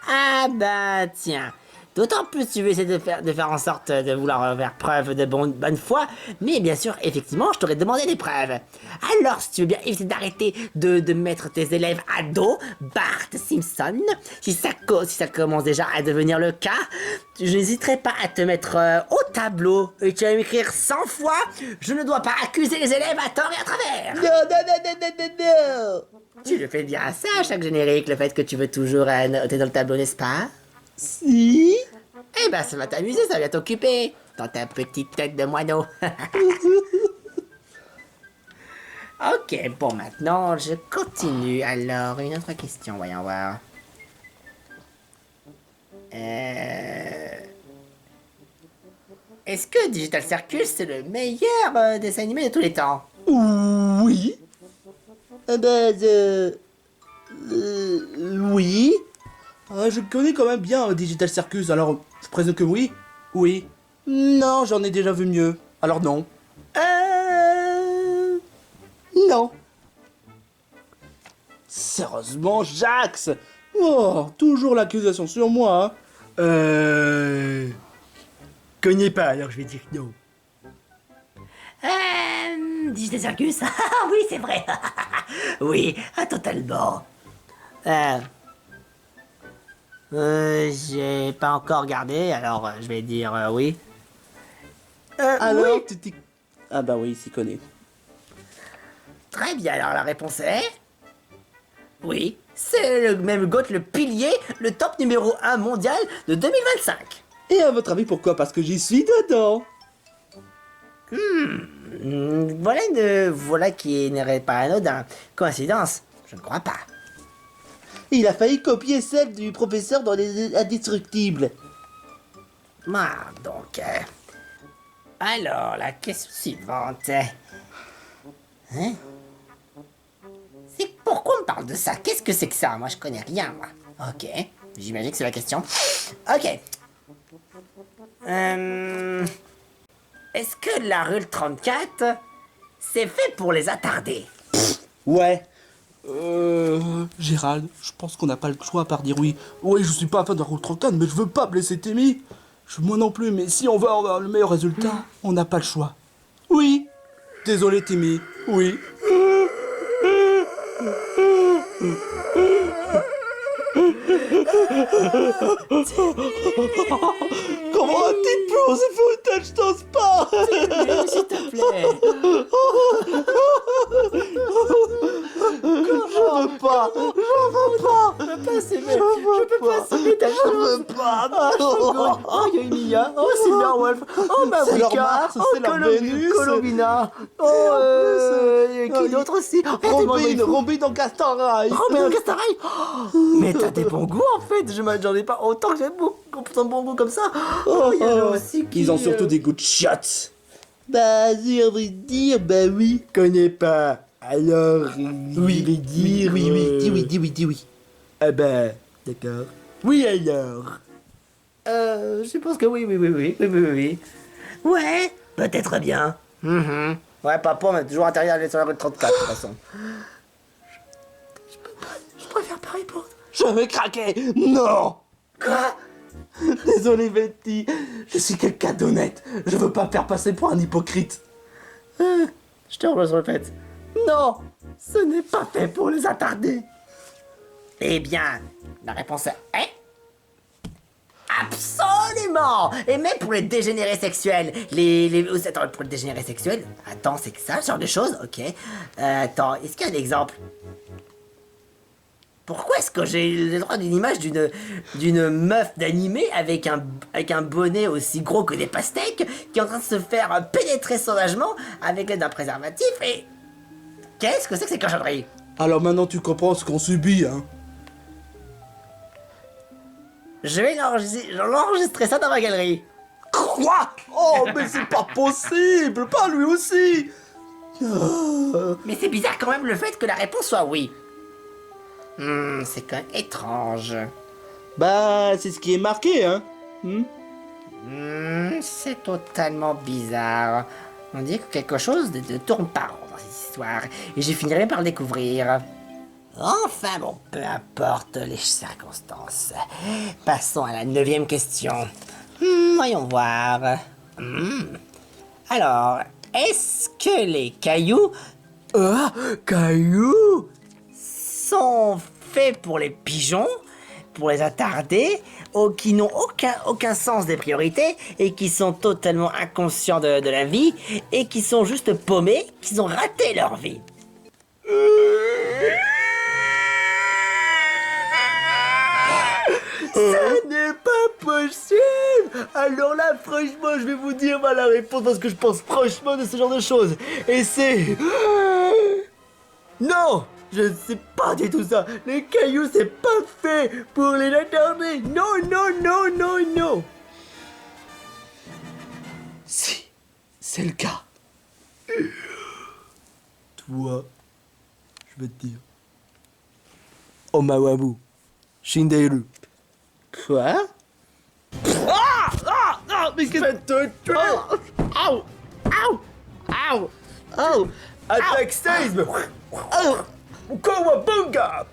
Ah bah tiens, d'autant plus tu veux essayer de faire en sorte de vouloir faire preuve de bonne foi, mais bien sûr, effectivement, je t'aurais demandé des preuves. Alors, si tu veux bien éviter d'arrêter de mettre tes élèves à dos, Bart Simpson, si ça commence déjà à devenir le cas, je n'hésiterai pas à te mettre au tableau, et tu vas m'écrire 100 fois, je ne dois pas accuser les élèves à tort et à travers.
Non.
Tu le fais bien ça à chaque générique, le fait que tu veux toujours noter dans le tableau, n'est-ce pas?
Si.
Eh ben, ça va t'amuser, ça va t'occuper, dans ta petite tête de moineau. Ok, bon, maintenant, je continue. Alors, une autre question, voyons voir. Est-ce que Digital Circus, c'est le meilleur dessin animé de tous les temps?
Oui. Oui. Je connais quand même bien Digital Circus, alors je présume que oui. Oui. Non, j'en ai déjà vu mieux. Alors non. Non. Sérieusement, Jax. Oh, toujours l'accusation sur moi, hein.
Connais pas, alors je vais dire non. Digital Circus? Ah oui, c'est vrai. Oui, totalement. J'ai pas encore regardé, alors je vais dire oui.
Alors,
oui.
tu t'y... Ah bah oui, il s'y connaît.
Très bien, alors la réponse est... Oui, c'est le même GOAT, le pilier, le top numéro 1 mondial de 2025.
Et à votre avis, pourquoi? Parce que j'y suis dedans.
Voilà qui n'est pas anodin. Coïncidence? Je ne crois pas.
Il a failli copier celle du professeur dans les Indestructibles.
Ah, donc... alors, la question suivante. Hein? C'est pourquoi on me parle de ça? Qu'est-ce que c'est que ça? Moi, je connais rien, moi. Ok, j'imagine que c'est la question. Ok. Est-ce que la rue 34, c'est fait pour les attardés?
Ouais. Gérald, je pense qu'on n'a pas le choix à part dire oui. Oui, je suis pas un fan de la route 34, mais je veux pas blesser Timmy. Moi non plus, mais si on veut avoir le meilleur résultat, on n'a pas le choix. Oui. Désolé Timmy. Oui. Comment un petit peu on s'est fait au touch dans Spa?
S'il te plaît.
Je pas. Je veux pas.
Je peux pas s'aimer. Je peux pas s'aimer ta
Je veux pas.
Ah, Shogun. Oh, il y a Emilia. Oh, Silverwolf. Oh,
C'est leur
Mavrika.
Mars,
Oh,
c'est leur Vénus.
Colombina. Oh, qui d'autre aussi?
Robin en Castorail.
Robin en Castorail. Mais t'as des bons goûts en fait. J'en ai pas autant que j'ai de bons goûts comme ça. Oh, il y en a aussi qui...
Ils ont surtout des goûts de chiottes. Bah, j'ai envie de dire, bah oui.
connais pas. Alors,
Oui, dis oui.
Ah ben, d'accord. Oui alors. Je pense que oui. Ouais, peut-être bien. Ouais, papa, on est toujours intérieur sur la rue 34 de toute façon. Je préfère pas répondre.
Je vais craquer. Non.
Quoi?
Désolé, Betty. Je suis quelqu'un d'honnête. Je veux pas faire passer pour un hypocrite.
Je te rejoins sur le fait. Non, ce n'est pas fait pour les attardés. Eh bien, la réponse est... Absolument. Et même pour les dégénérés sexuels, Attends, pour les dégénérés sexuels... Attends, c'est que ça, ce genre de choses? Ok. Attends, est-ce qu'il y a un exemple? Pourquoi est-ce que j'ai le droit d'une image d'une meuf d'animé avec un bonnet aussi gros que des pastèques qui est en train de se faire pénétrer sauvagement avec l'aide d'un préservatif et... Qu'est-ce que c'est que ces cochonneries?
Alors maintenant tu comprends ce qu'on subit, hein.
Je vais l'enregistrer ça dans ma galerie.
Quoi? Oh, mais c'est pas possible. Pas lui aussi.
Mais c'est bizarre quand même le fait que la réponse soit oui. C'est quand même étrange.
Bah, c'est ce qui est marqué, hein.
C'est totalement bizarre. On dirait que quelque chose ne tourne pas rond dans cette histoire, et je finirai par le découvrir. Enfin bon, peu importe les circonstances. Passons à la 9e question. Voyons voir. Alors, est-ce que les cailloux... cailloux sont faits pour les pigeons, pour les attardés, qui n'ont aucun sens des priorités et qui sont totalement inconscients de la vie et qui sont juste paumés, qui ont raté leur vie? Ça n'est pas possible. Alors là, franchement, je vais vous dire la réponse parce que je pense franchement de ce genre de choses. Et c'est... Non, je ne sais pas du tout ça. Les cailloux, c'est pas fait pour les attardés. Non.
Si, c'est le cas.
Toi, je vais te dire. Omawabu, Shinderu.
Quoi?
Mais qu'est-ce que te tuer? Au! Attaque séisme! Kawabunga!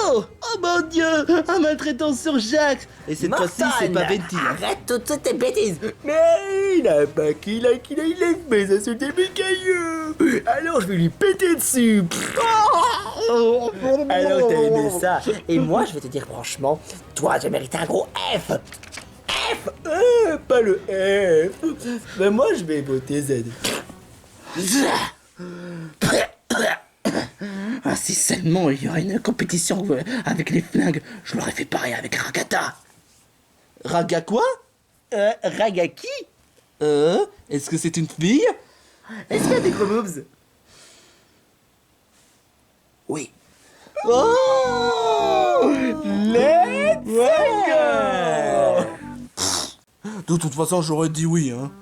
Oh mon Dieu, un maltraitant sur Jacques. Et cette fois-ci, c'est pas Betty. Hein.
Arrête toutes tes bêtises! Mais il a pas qu'il aime mes insulter mes cailloux! Alors je vais lui péter dessus! Alors t'as aimé ça? Et moi je vais te dire franchement, toi tu mérites un gros F! F! Pas le F! Ben moi je vais voter Z.
Ah, si seulement il y aurait une compétition avec les flingues, je l'aurais fait pareil avec Ragata. Raga quoi?
Ragaki?
Est-ce que c'est une fille?
Est-ce qu'il y a des gros boobs?
Oui.
Oh! Let's go!
De toute façon, j'aurais dit oui, hein.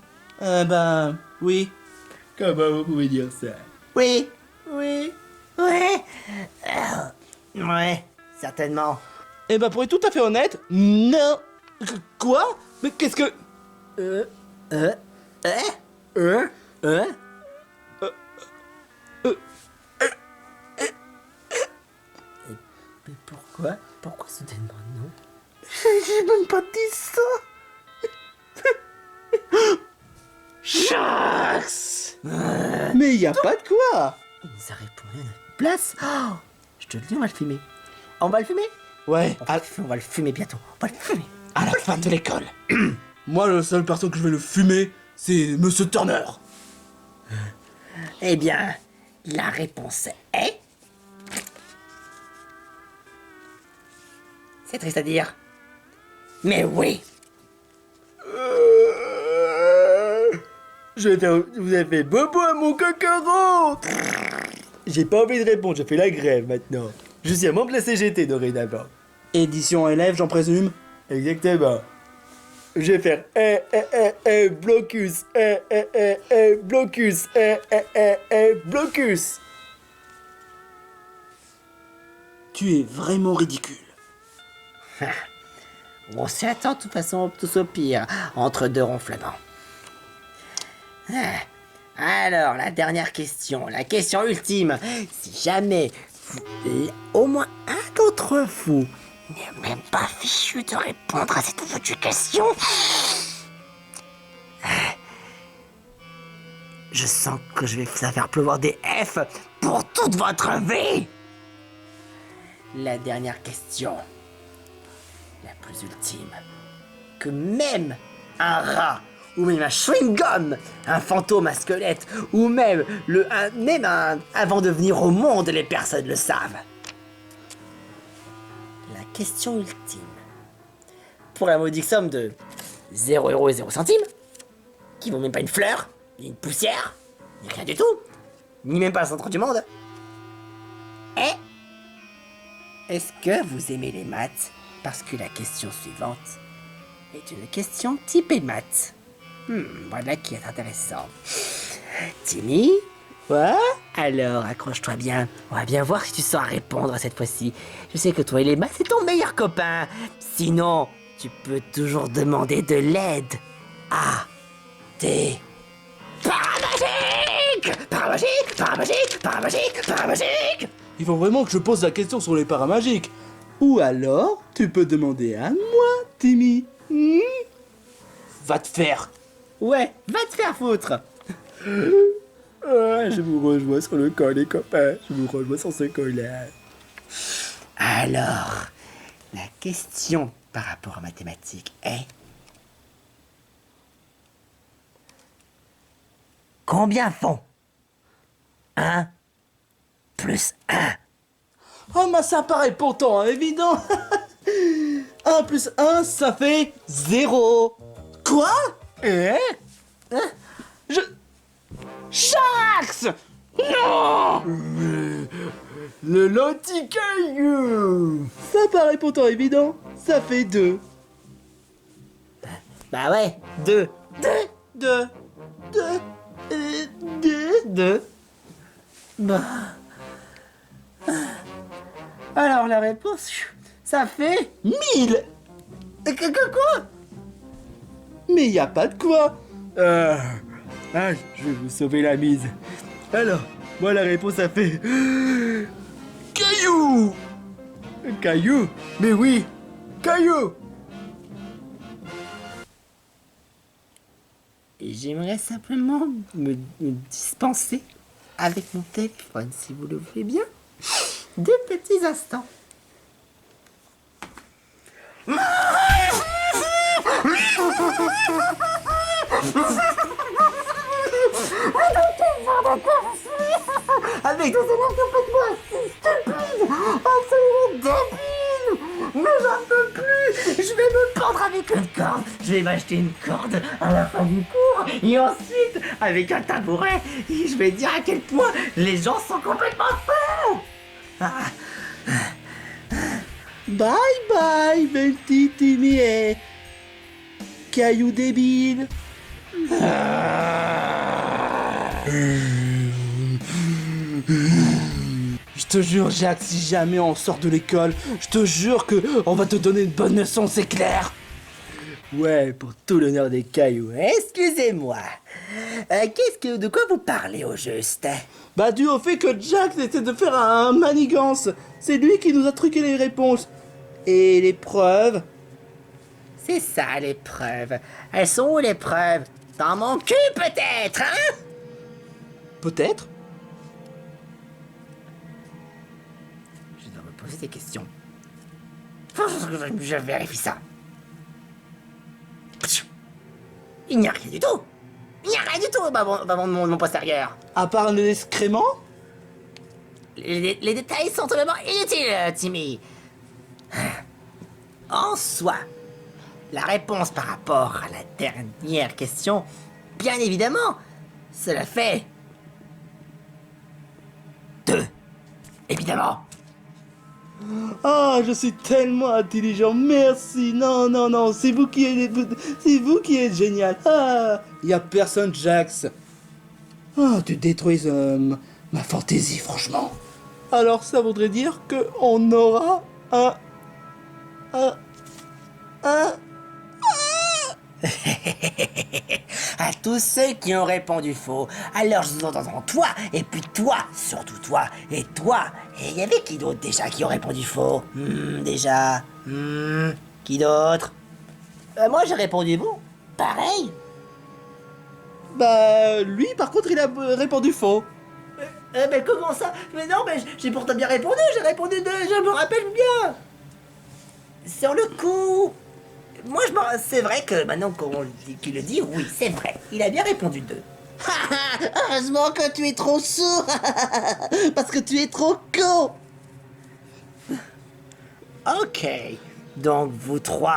Ben, oui.
Comment vous pouvez dire ça? Oui. Ouais, certainement.
Eh ben, pour être tout à fait honnête, non. Quoi? Mais qu'est-ce que...
Mais pourquoi? Pourquoi soudainement non?
J'ai même pas dit ça. Shax. Mais y a pas de quoi.
Il nous a répondu à notre place. Oh, je te le dis, on va le filmer. On va le filmer?
Ouais,
On va le fumer bientôt. On va le fumer.
à la fin de l'école. Moi, la seule personne que je vais le fumer, c'est Monsieur Turner.
Eh bien, la réponse est...
C'est triste à dire. Mais oui.
Vous avez fait bobo à mon cocoron. J'ai pas envie de répondre, je fais la grève maintenant. Je suis un membre de la CGT dorénavant.
Édition élève, j'en présume.
Exactement. Je vais faire blocus, blocus, blocus.
Tu es vraiment ridicule.
On s'y attend de toute façon tous au pire, entre deux ronflements. Alors, la dernière question, la question ultime. Si jamais au moins un d'entre vous n'est même pas fichu de répondre à cette foutue question, je sens que je vais vous faire pleuvoir des F pour toute votre vie. La dernière question, la plus ultime, que même un rat, ou même un chewing-gum, un fantôme, un squelette, ou même avant de venir au monde, les personnes le savent. La question ultime, pour la modique somme de 0 € et 0 centimes, qui vaut même pas une fleur, ni une poussière, ni rien du tout, ni même pas le centre du monde, est-ce que vous aimez les maths? Parce que la question suivante est une question typée maths. Voilà qui est intéressant. Timmy?
Ouais?
Alors, accroche-toi bien. On va bien voir si tu sauras répondre cette fois-ci. Je sais que toi et les maths, c'est ton meilleur copain. Sinon, tu peux toujours demander de l'aide à tes paramagiques! Paramagiques! Paramagiques! Paramagiques! Paramagiques!
Il faut vraiment que je pose la question sur les paramagiques. Ou alors, tu peux demander à moi, Timmy. Va te faire.
Ouais, va te faire foutre!
Je vous rejoins sur le corps, les copains. Je vous rejoins sur ce corps-là.
Alors, la question par rapport aux mathématiques est... Combien font 1 plus 1?
Oh, mais ça paraît pourtant évident. 1 plus 1, ça fait 0. Quoi? Shax! Non!
Le lenticaillou.
Ça paraît pourtant évident. Ça fait 2.
Bah ouais, 2.
2.
2. Bah... Alors la réponse, ça fait
1000.
Quoi?
Mais y a pas de quoi.
Je vais vous sauver la mise. Alors, moi la réponse ça fait... Caillou. Caillou? Mais oui, caillou.
Et j'aimerais simplement me dispenser avec mon téléphone, si vous le voulez bien, 2 petits instants. Avec des élèves complètement stupides, absolument débiles. Mais j'en peux plus. Je vais me pendre avec une corde. Je vais m'acheter une corde à la fin du cours. Et ensuite, avec un tabouret, et je vais dire à quel point les gens sont complètement fous.
Bye bye, mon petit Timmy. Caillou débile. Je te jure, Jacques, si jamais on sort de l'école, je te jure que on va te donner une bonne leçon, c'est clair.
Ouais, pour tout l'honneur des cailloux.
Excusez-moi. De quoi vous parlez au juste?
Bah, dû au fait que Jack essaie de faire un manigance. C'est lui qui nous a truqué les réponses. Et les preuves?
C'est ça, les preuves. Elles sont où, les preuves? Dans mon cul, peut-être, hein?
Peut-être.
Je dois me poser des questions. Je vérifie ça. Il n'y a rien du tout. Il n'y a rien du tout au bas de mon postérieur.
À part les excréments?
Les détails sont totalement inutiles, Timmy. En soi, la réponse par rapport à la dernière question, bien évidemment, cela fait 2. Évidemment.
Ah, je suis tellement intelligent, merci. Non, non, non, c'est vous qui êtes génial. Ah, y a personne, Jax. Ah, tu détruis ma fantaisie, franchement. Alors, ça voudrait dire que on aura un...
À tous ceux qui ont répondu faux, alors je vous entends toi, et puis toi, surtout toi, et toi. Et il y avait qui d'autre déjà qui ont répondu faux? Déjà. Qui d'autre? Moi j'ai répondu bon. Pareil.
Bah, lui, par contre, il a répondu faux.
Mais comment ça? Mais non, mais j'ai pourtant bien répondu, j'ai répondu 2, je me rappelle bien. Sur le coup. Moi, c'est vrai que maintenant qu'il le dit, oui, c'est vrai. Il a bien répondu 2.
Heureusement que tu es trop sourd. Parce que tu es trop con.
Ok. Donc, vous 3,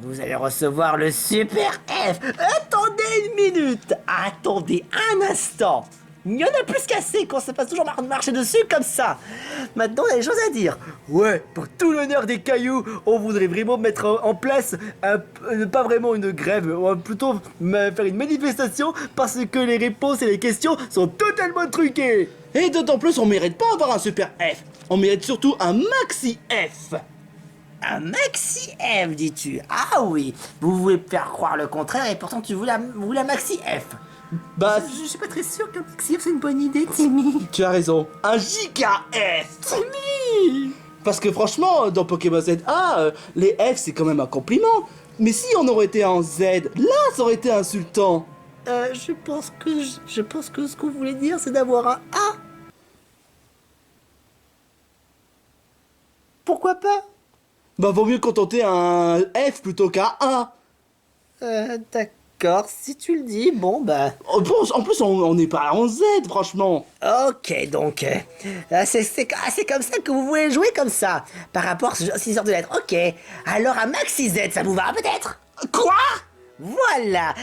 vous allez recevoir le Super F. Attendez une minute. Attendez un instant. Il y en a plus qu'assez qu'on se passe toujours marcher dessus comme ça. Maintenant, il y a des choses à dire. Ouais, pour tout l'honneur des cailloux, on voudrait vraiment mettre en place, pas vraiment une grève, on va plutôt faire une manifestation parce que les réponses et les questions sont totalement truquées.
Et d'autant plus, on mérite pas avoir un super F. On mérite surtout un maxi F.
Un maxi F, dis-tu? Ah oui, vous voulez faire croire le contraire et pourtant tu voulais un maxi F.
Bah,
Je suis pas très sûr qu'un maxi F c'est une bonne idée, Timmy.
tu as raison. Un giga F.
Timmy!
Parce que franchement, dans Pokémon ZA, les F c'est quand même un compliment. Mais si on aurait été en Z, là ça aurait été insultant.
Je pense que ce qu'on voulait dire c'est d'avoir un A. Pourquoi pas?
Bah vaut mieux contenter un F plutôt qu'un A.
D'accord, si tu le dis, bon bah...
En plus, on n'est pas en Z, franchement.
Ok, donc, c'est comme ça que vous voulez jouer comme ça, par rapport à ces sortes de lettres. Ok, alors un maxi Z, ça vous va peut-être?
Quoi?
Voilà.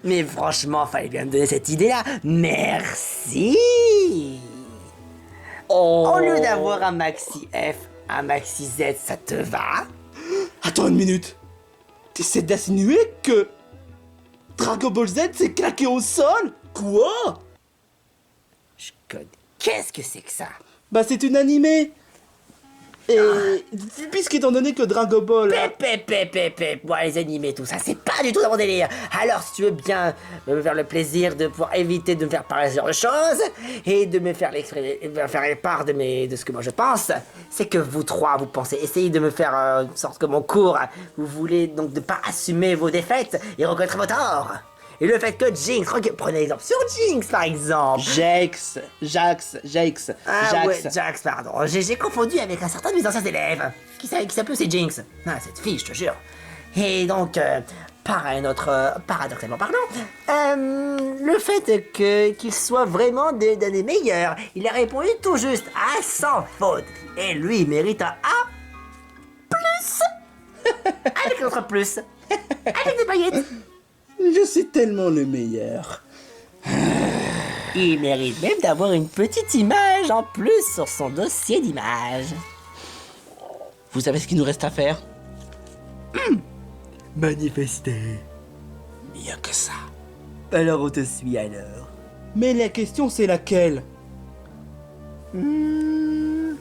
Mais franchement, fallait bien me donner cette idée-là. Merci.
Oh.
Au lieu d'avoir un maxi F, un maxi Z, ça te va?
Attends une minute. T'essaies d'insinuer que Dragon Ball Z s'est claqué au sol? Quoi?
Je connais. Qu'est-ce que c'est que ça?
Bah c'est une animée. Et puisqu'étant donné que Dragon Ball...
Pépé, moi les animés, tout ça, c'est pas du tout dans mon délire. Alors, si tu veux bien me faire le plaisir de pouvoir éviter de me faire parler ce genre de choses et de me faire part de ce que moi je pense, c'est que vous 3, vous pensez essayer de me faire une sorte comme mon cours. Vous voulez donc ne pas assumer vos défaites et reconnaître vos torts. Et le fait que Jinx, prenez l'exemple sur Jinx par exemple.
Jax.
Ah ouais, Jax, pardon. J'ai confondu avec un certain de mes anciens élèves qui s'appelait aussi Jinx. Ah, cette fille, je te jure. Et donc, paradoxalement parlant, le fait qu'il soit vraiment d'un des meilleurs, il a répondu tout juste à 100 fautes. Et lui, il mérite un A+. Avec notre plus. Avec des paillettes.
Je suis tellement le meilleur.
Il mérite même d'avoir une petite image en plus sur son dossier d'image.
Vous savez ce qu'il nous reste à faire?
Manifester.
Mieux que ça.
Alors on te suit alors.
Mais la question c'est laquelle? Vous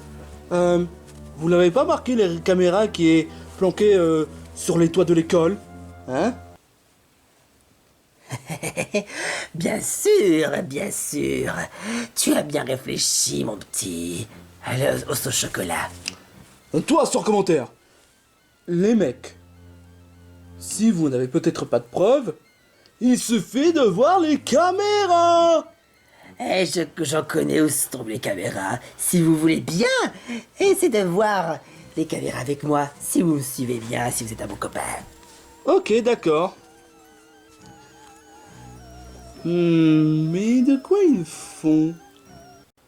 n'avez pas marqué les caméras qui est planquée sur les toits de l'école? Hein?
Bien sûr, bien sûr. Tu as bien réfléchi, mon petit. Allez, au chocolat.
Toi, sans commentaire. Les mecs, si vous n'avez peut-être pas de preuves, il suffit de voir les caméras.
Eh, j'en connais où se trouvent les caméras. Si vous voulez bien, essayez de voir les caméras avec moi. Si vous me suivez bien, si vous êtes un bon copain.
Ok, d'accord. Mais de quoi ils font?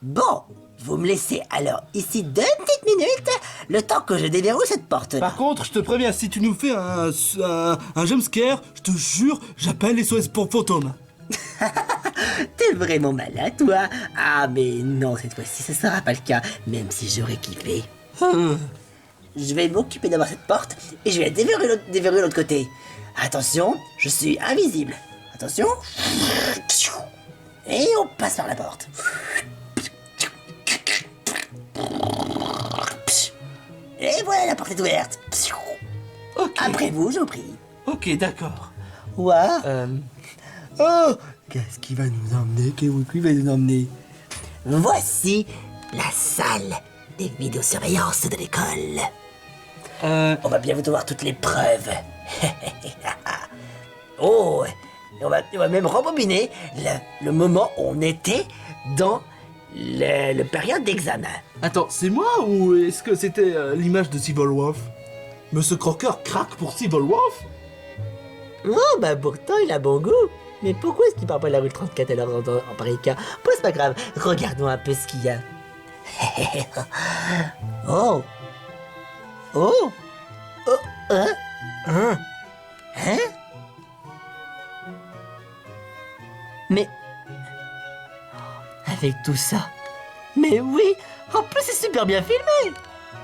Bon, Vous me laissez alors ici 2 petites minutes, le temps que je déverrouille cette porte.
Par contre, je te préviens, si tu nous fais un jumpscare, je te jure, j'appelle les SOS pour fantômes.
T'es vraiment malin, toi. Ah, mais non, cette fois-ci, ce sera pas le cas, même si j'aurais kiffé. Je vais m'occuper d'avoir cette porte et je vais la déverrouiller de l'autre côté. Attention, je suis invisible. Attention. Et on passe par la porte. Et voilà, la porte est ouverte.
Ok.
Après vous, je vous prie.
Ok, d'accord.
Ouah. Oh, qu'est-ce qui va nous emmener? Qui va nous emmener? Voici la salle des vidéosurveillances de l'école. On va bien vous devoir toutes les preuves. Oh, on va même rembobiner le moment où on était dans le période d'examen.
Attends, c'est moi ou est-ce que c'était l'image de Civil Wolf? Monsieur Crocker craque pour Civil Wolf?
Oh, bah pourtant, il a bon goût. Mais pourquoi est-ce qu'il parle pas de la rue 34 alors en pareil cas? Bon, c'est pas grave, regardons un peu ce qu'il y a. Oh. Oh. Oh. Hein? Mais... Avec tout ça... Mais oui, en plus c'est super bien filmé.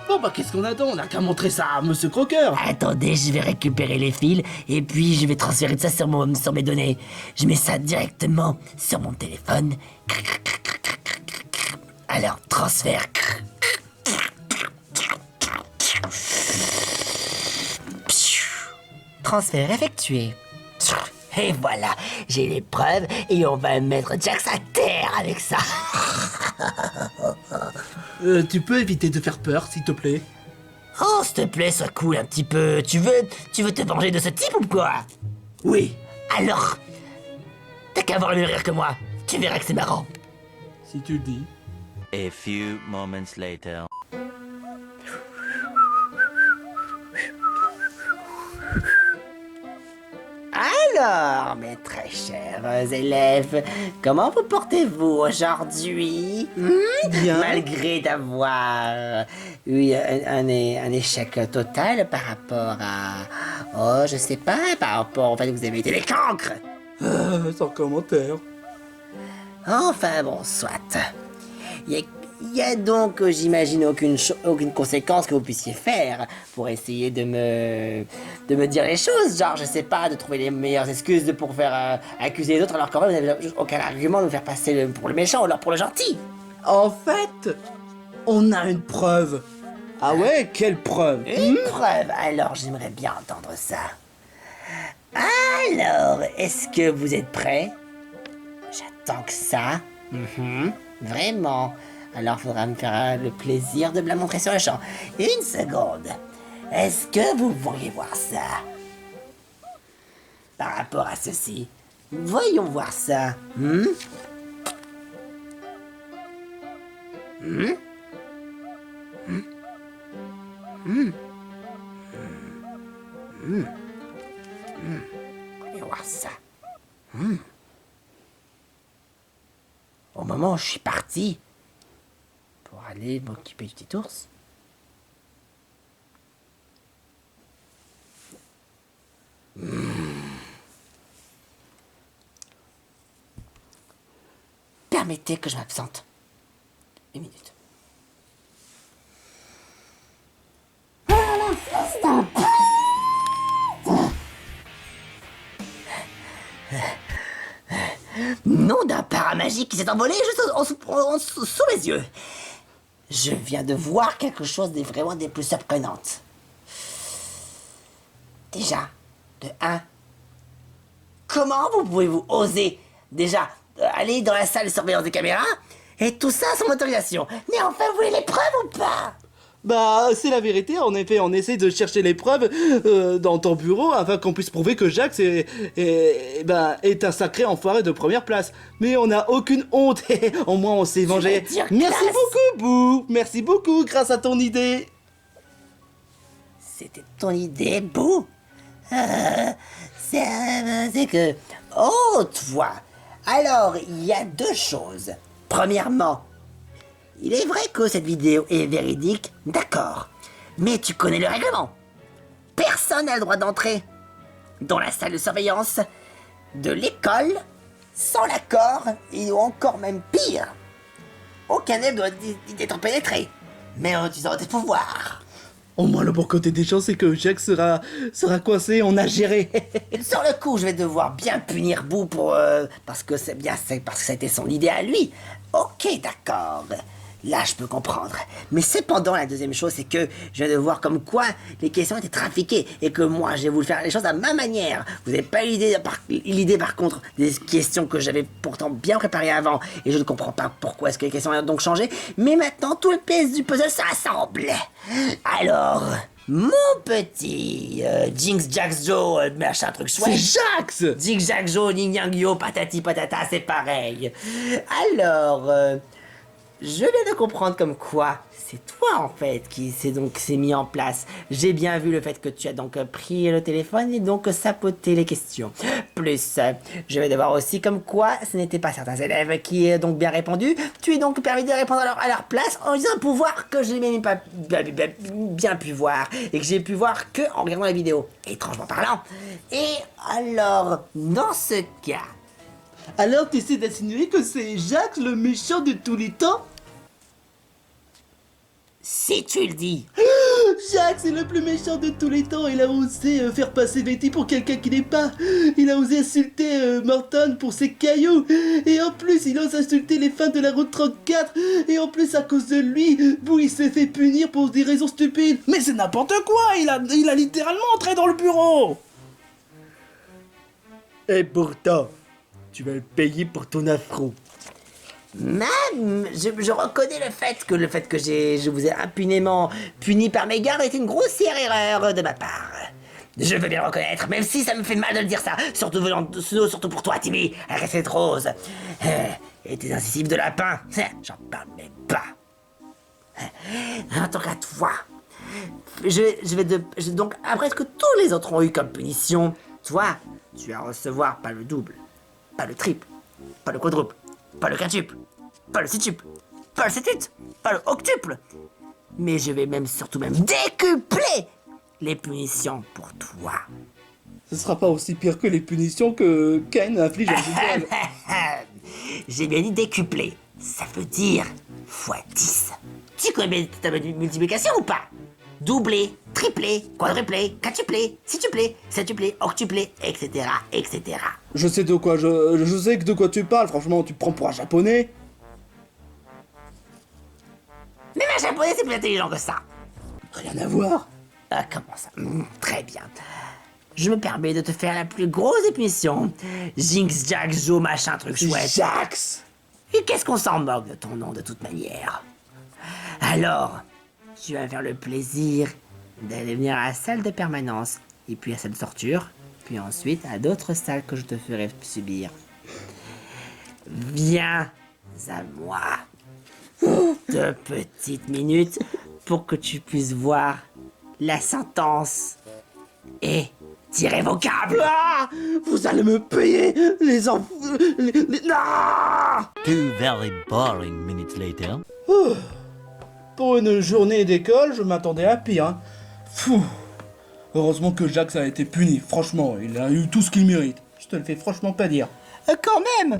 Bon bah qu'est-ce qu'on attend? On a qu'à montrer ça à Monsieur Crocker.
Attendez, je vais récupérer les fils et puis je vais transférer ça sur mes données. Je mets ça directement sur mon téléphone. Alors, transfert. Transfert effectué. Et voilà, j'ai les preuves et on va mettre Jax à terre avec ça.
Tu peux éviter de faire peur, s'il te plaît?
Oh, s'il te plaît, sois cool un petit peu. Tu veux te venger de ce type ou quoi? Oui. Alors, t'as qu'à avoir le même rire que moi. Tu verras que c'est marrant.
Si tu le dis.
A few moments later.
Alors, mes très chers élèves, comment vous portez-vous aujourd'hui?
Bien.
Malgré d'avoir eu un échec total par rapport à... Oh, je sais pas, par rapport au fait que vous avez été des cancres.
Sans commentaire.
Enfin bon, soit. Il y a donc, j'imagine, aucune conséquence que vous puissiez faire pour essayer de me dire les choses. Genre, je sais pas, de trouver les meilleures excuses pour faire accuser les autres alors qu'en fait, vous n'avez aucun argument de me faire passer pour le méchant ou alors pour le gentil.
En fait, on a une preuve. Ah ouais, quelle preuve?
Une preuve, alors j'aimerais bien entendre ça. Alors, est-ce que vous êtes prêts? J'attends que ça. Vraiment. Alors, faudra me faire le plaisir de me la montrer sur le champ. Une seconde. Est-ce que vous pourriez voir ça? Par rapport à ceci. Voyons voir ça. Voyons voir ça. Au moment où je suis parti pour aller m'occuper du petit ours, permettez que je m'absente. Une minute. Nom d'un paramagique qui s'est envolé juste sous mes yeux. Je viens de voir quelque chose de vraiment des plus surprenantes. Déjà, de 1, comment vous pouvez-vous oser déjà aller dans la salle de surveillance des caméras et tout ça sans autorisation? Mais enfin, vous voulez les preuves ou pas?
Bah, c'est la vérité, en effet, on essaie de chercher les preuves dans ton bureau afin qu'on puisse prouver que Jax est un sacré enfoiré de première place. Mais on n'a aucune honte, et au moins on s'est vengé. Merci beaucoup, Boo. Merci beaucoup, grâce à ton idée.
C'était ton idée, Boo? C'est que... Oh, toi! Alors, il y a 2 choses. Premièrement, Il est vrai que cette vidéo est véridique, d'accord. Mais tu connais le règlement. Personne n'a le droit d'entrer dans la salle de surveillance de l'école sans l'accord, et ou encore même pire. Aucun élève doit être pénétré, même en utilisant tes pouvoirs.
Au moins, le bon côté des choses, c'est que Jack sera coincé, on a géré.
Sur le coup, je vais devoir bien punir Boo parce que parce que c'était son idée à lui. Ok, d'accord. Là, je peux comprendre. Mais cependant, la deuxième chose, c'est que je viens de voir comme quoi les questions étaient trafiquées et que moi, j'ai voulu faire les choses à ma manière. Vous n'avez pas eu l'idée, par contre, des questions que j'avais pourtant bien préparées avant et je ne comprends pas pourquoi est-ce que les questions ont donc changé. Mais maintenant, tout le pièce du puzzle se rassemble. Alors, mon petit Jinx Jax Joe, machin truc chouette.
C'est Jax.
Jinx Jax Joe, Ning Yang Yo, patati patata, c'est pareil. Alors, je viens de comprendre comme quoi c'est toi en fait qui s'est mis en place. J'ai bien vu le fait que tu as donc pris le téléphone et donc sapoté les questions. Plus, je vais devoir aussi comme quoi ce n'était pas certains élèves qui aient donc bien répondu. Tu es donc permis de répondre à leur place en utilisant un pouvoir que je n'ai même pas bien pu voir et que j'ai pu voir que en regardant la vidéo. Étrangement parlant. Et alors, dans ce cas...
Alors, tu essaies d'insinuer que c'est Jax le méchant de tous les temps?
Si tu le dis.
Jax est le plus méchant de tous les temps. Il a osé faire passer Betty pour quelqu'un qui n'est pas. Il a osé insulter Morton pour ses cailloux. Et en plus, il ose insulter les fans de la route 34. Et en plus, à cause de lui, Boo il s'est fait punir pour des raisons stupides. Mais c'est n'importe quoi. Il a littéralement entré dans le bureau.
Et pourtant, tu vas le payer pour ton affront.
Même, je reconnais le fait que je vous ai impunément puni par mes gardes était une grossière erreur de ma part. Je veux bien le reconnaître, même si ça me fait mal de le dire ça, surtout pour toi, Timmy, avec cette rose. Et tes incisives de lapin, j'en parle même pas. En tant qu'à toi, donc, après ce que tous les autres ont eu comme punition, toi, tu vas recevoir pas le double, pas le triple, pas le quadruple, pas le quintuple, pas le sextuple, pas le septuple, pas le octuple. Mais je vais surtout décupler les punitions pour toi.
Ce sera pas aussi pire que les punitions que Ken inflige à Giselle.
J'ai bien dit décupler. Ça veut dire x10. Tu connais ta multiplication ou pas? Doubler, tripler, quadrupler, quintupler, sextupler, septupler, octupler, etc., etc.
Je sais de quoi je sais de quoi tu parles. Franchement, tu prends pour un japonais.
Mais un japonais, c'est plus intelligent que ça.
Rien à voir.
Ah, comment ça? Très bien. Je me permets de te faire la plus grosse des punitions. Jinx, Jax, Joe, machin, truc chouette.
Jax.
Et qu'est-ce qu'on s'en moque de ton nom de toute manière? Alors, tu vas me faire le plaisir d'aller venir à la salle de permanence, et puis à la salle de torture, puis ensuite à d'autres salles que je te ferai subir. Viens à moi. 2 petites minutes pour que tu puisses voir la sentence est irrévocable.
Ah, vous allez me payer, les enfants. Ah.
2 very boring minutes later.
Pour une journée d'école, je m'attendais à pire. Hein. Fou. Heureusement que Jax a été puni. Franchement, il a eu tout ce qu'il mérite. Je te le fais franchement pas dire.
Quand même,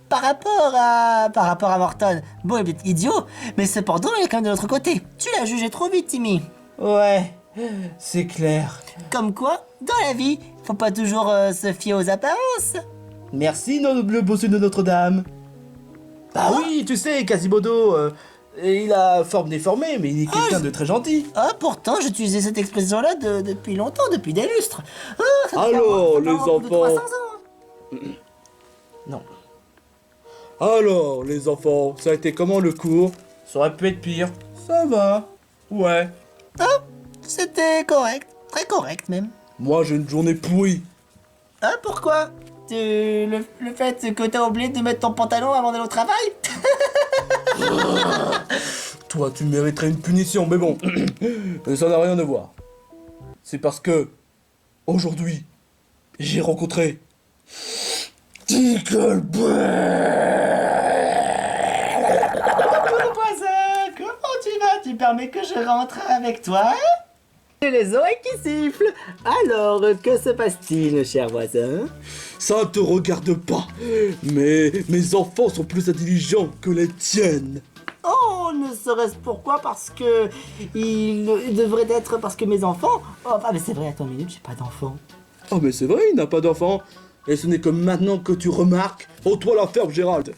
par rapport à Morton, bon, il est idiot, mais cependant, il est quand même de l'autre côté. Tu l'as jugé trop vite, Timmy.
Ouais, c'est clair.
Comme quoi, dans la vie, faut pas toujours se fier aux apparences.
Merci, le bossu de Notre-Dame. Bah oui, tu sais, Quasimodo, il a forme déformée, mais il est quelqu'un de très gentil.
Ah, pourtant, j'utilisais cette expression-là depuis longtemps, depuis des lustres. Ça fait
Alors,
plus de
les
300
enfants.
ans.
Non. Alors, les enfants, ça a été comment le cours? Ça aurait pu être pire. Ça va. Ouais.
Ah, c'était correct, très correct même.
Moi, j'ai une journée pourrie.
Ah, pourquoi le fait que t'as oublié de mettre ton pantalon avant d'aller au travail?
Toi, tu mériterais une punition, mais bon, ça n'a rien à voir. C'est parce que, aujourd'hui, j'ai rencontré... Tinkerbell.
tu permets que je rentre avec toi? J'ai les oreilles qui sifflent. Alors, que se passe-t-il, cher voisin?
Ça ne te regarde pas, mais mes enfants sont plus intelligents que les tiennes.
Oh, ne serait-ce pourquoi parce que il devrait être parce que mes enfants. Oh, ah mais c'est vrai, attends une minute, j'ai pas d'enfants.
Oh mais c'est vrai, il n'a pas d'enfants. Et ce n'est que maintenant que tu remarques. Oh toi la ferme, Gérald.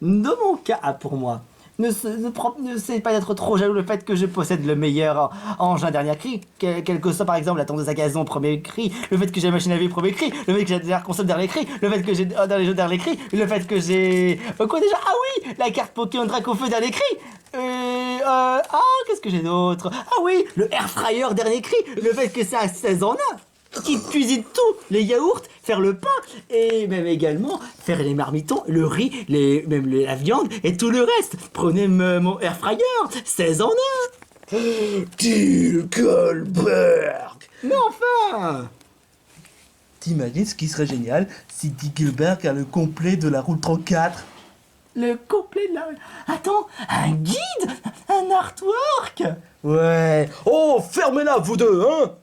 Dans mon cas, pour moi, ne sais pas d'être trop jaloux le fait que je possède le meilleur engin dernier cri, quel que soit par exemple la tondeuse à gazon premier cri, le fait que j'ai la machine à laver premier cri, le fait que j'ai la console dernier cri, le fait que j'ai dans les jeux dernier cri, le fait que j'ai quoi déjà? Ah oui, la carte Pokémon Dracofeu dernier cri. Qu'est-ce que j'ai d'autre? Ah oui, le air fryer dernier cri, le fait que c'est un 16 en 1 qui cuisine tout, les yaourts, faire le pain, et même également faire les marmitons, le riz, la viande et tout le reste. Prenez mon air fryer, 16 en 1.
Till Goldberg.
Mais enfin!
T'imagines ce qui serait génial si Dickelberg a le complet de la route 34?
Le complet de la... Attends, un guide? Un artwork?
Ouais. Oh, fermez-la, vous deux, hein.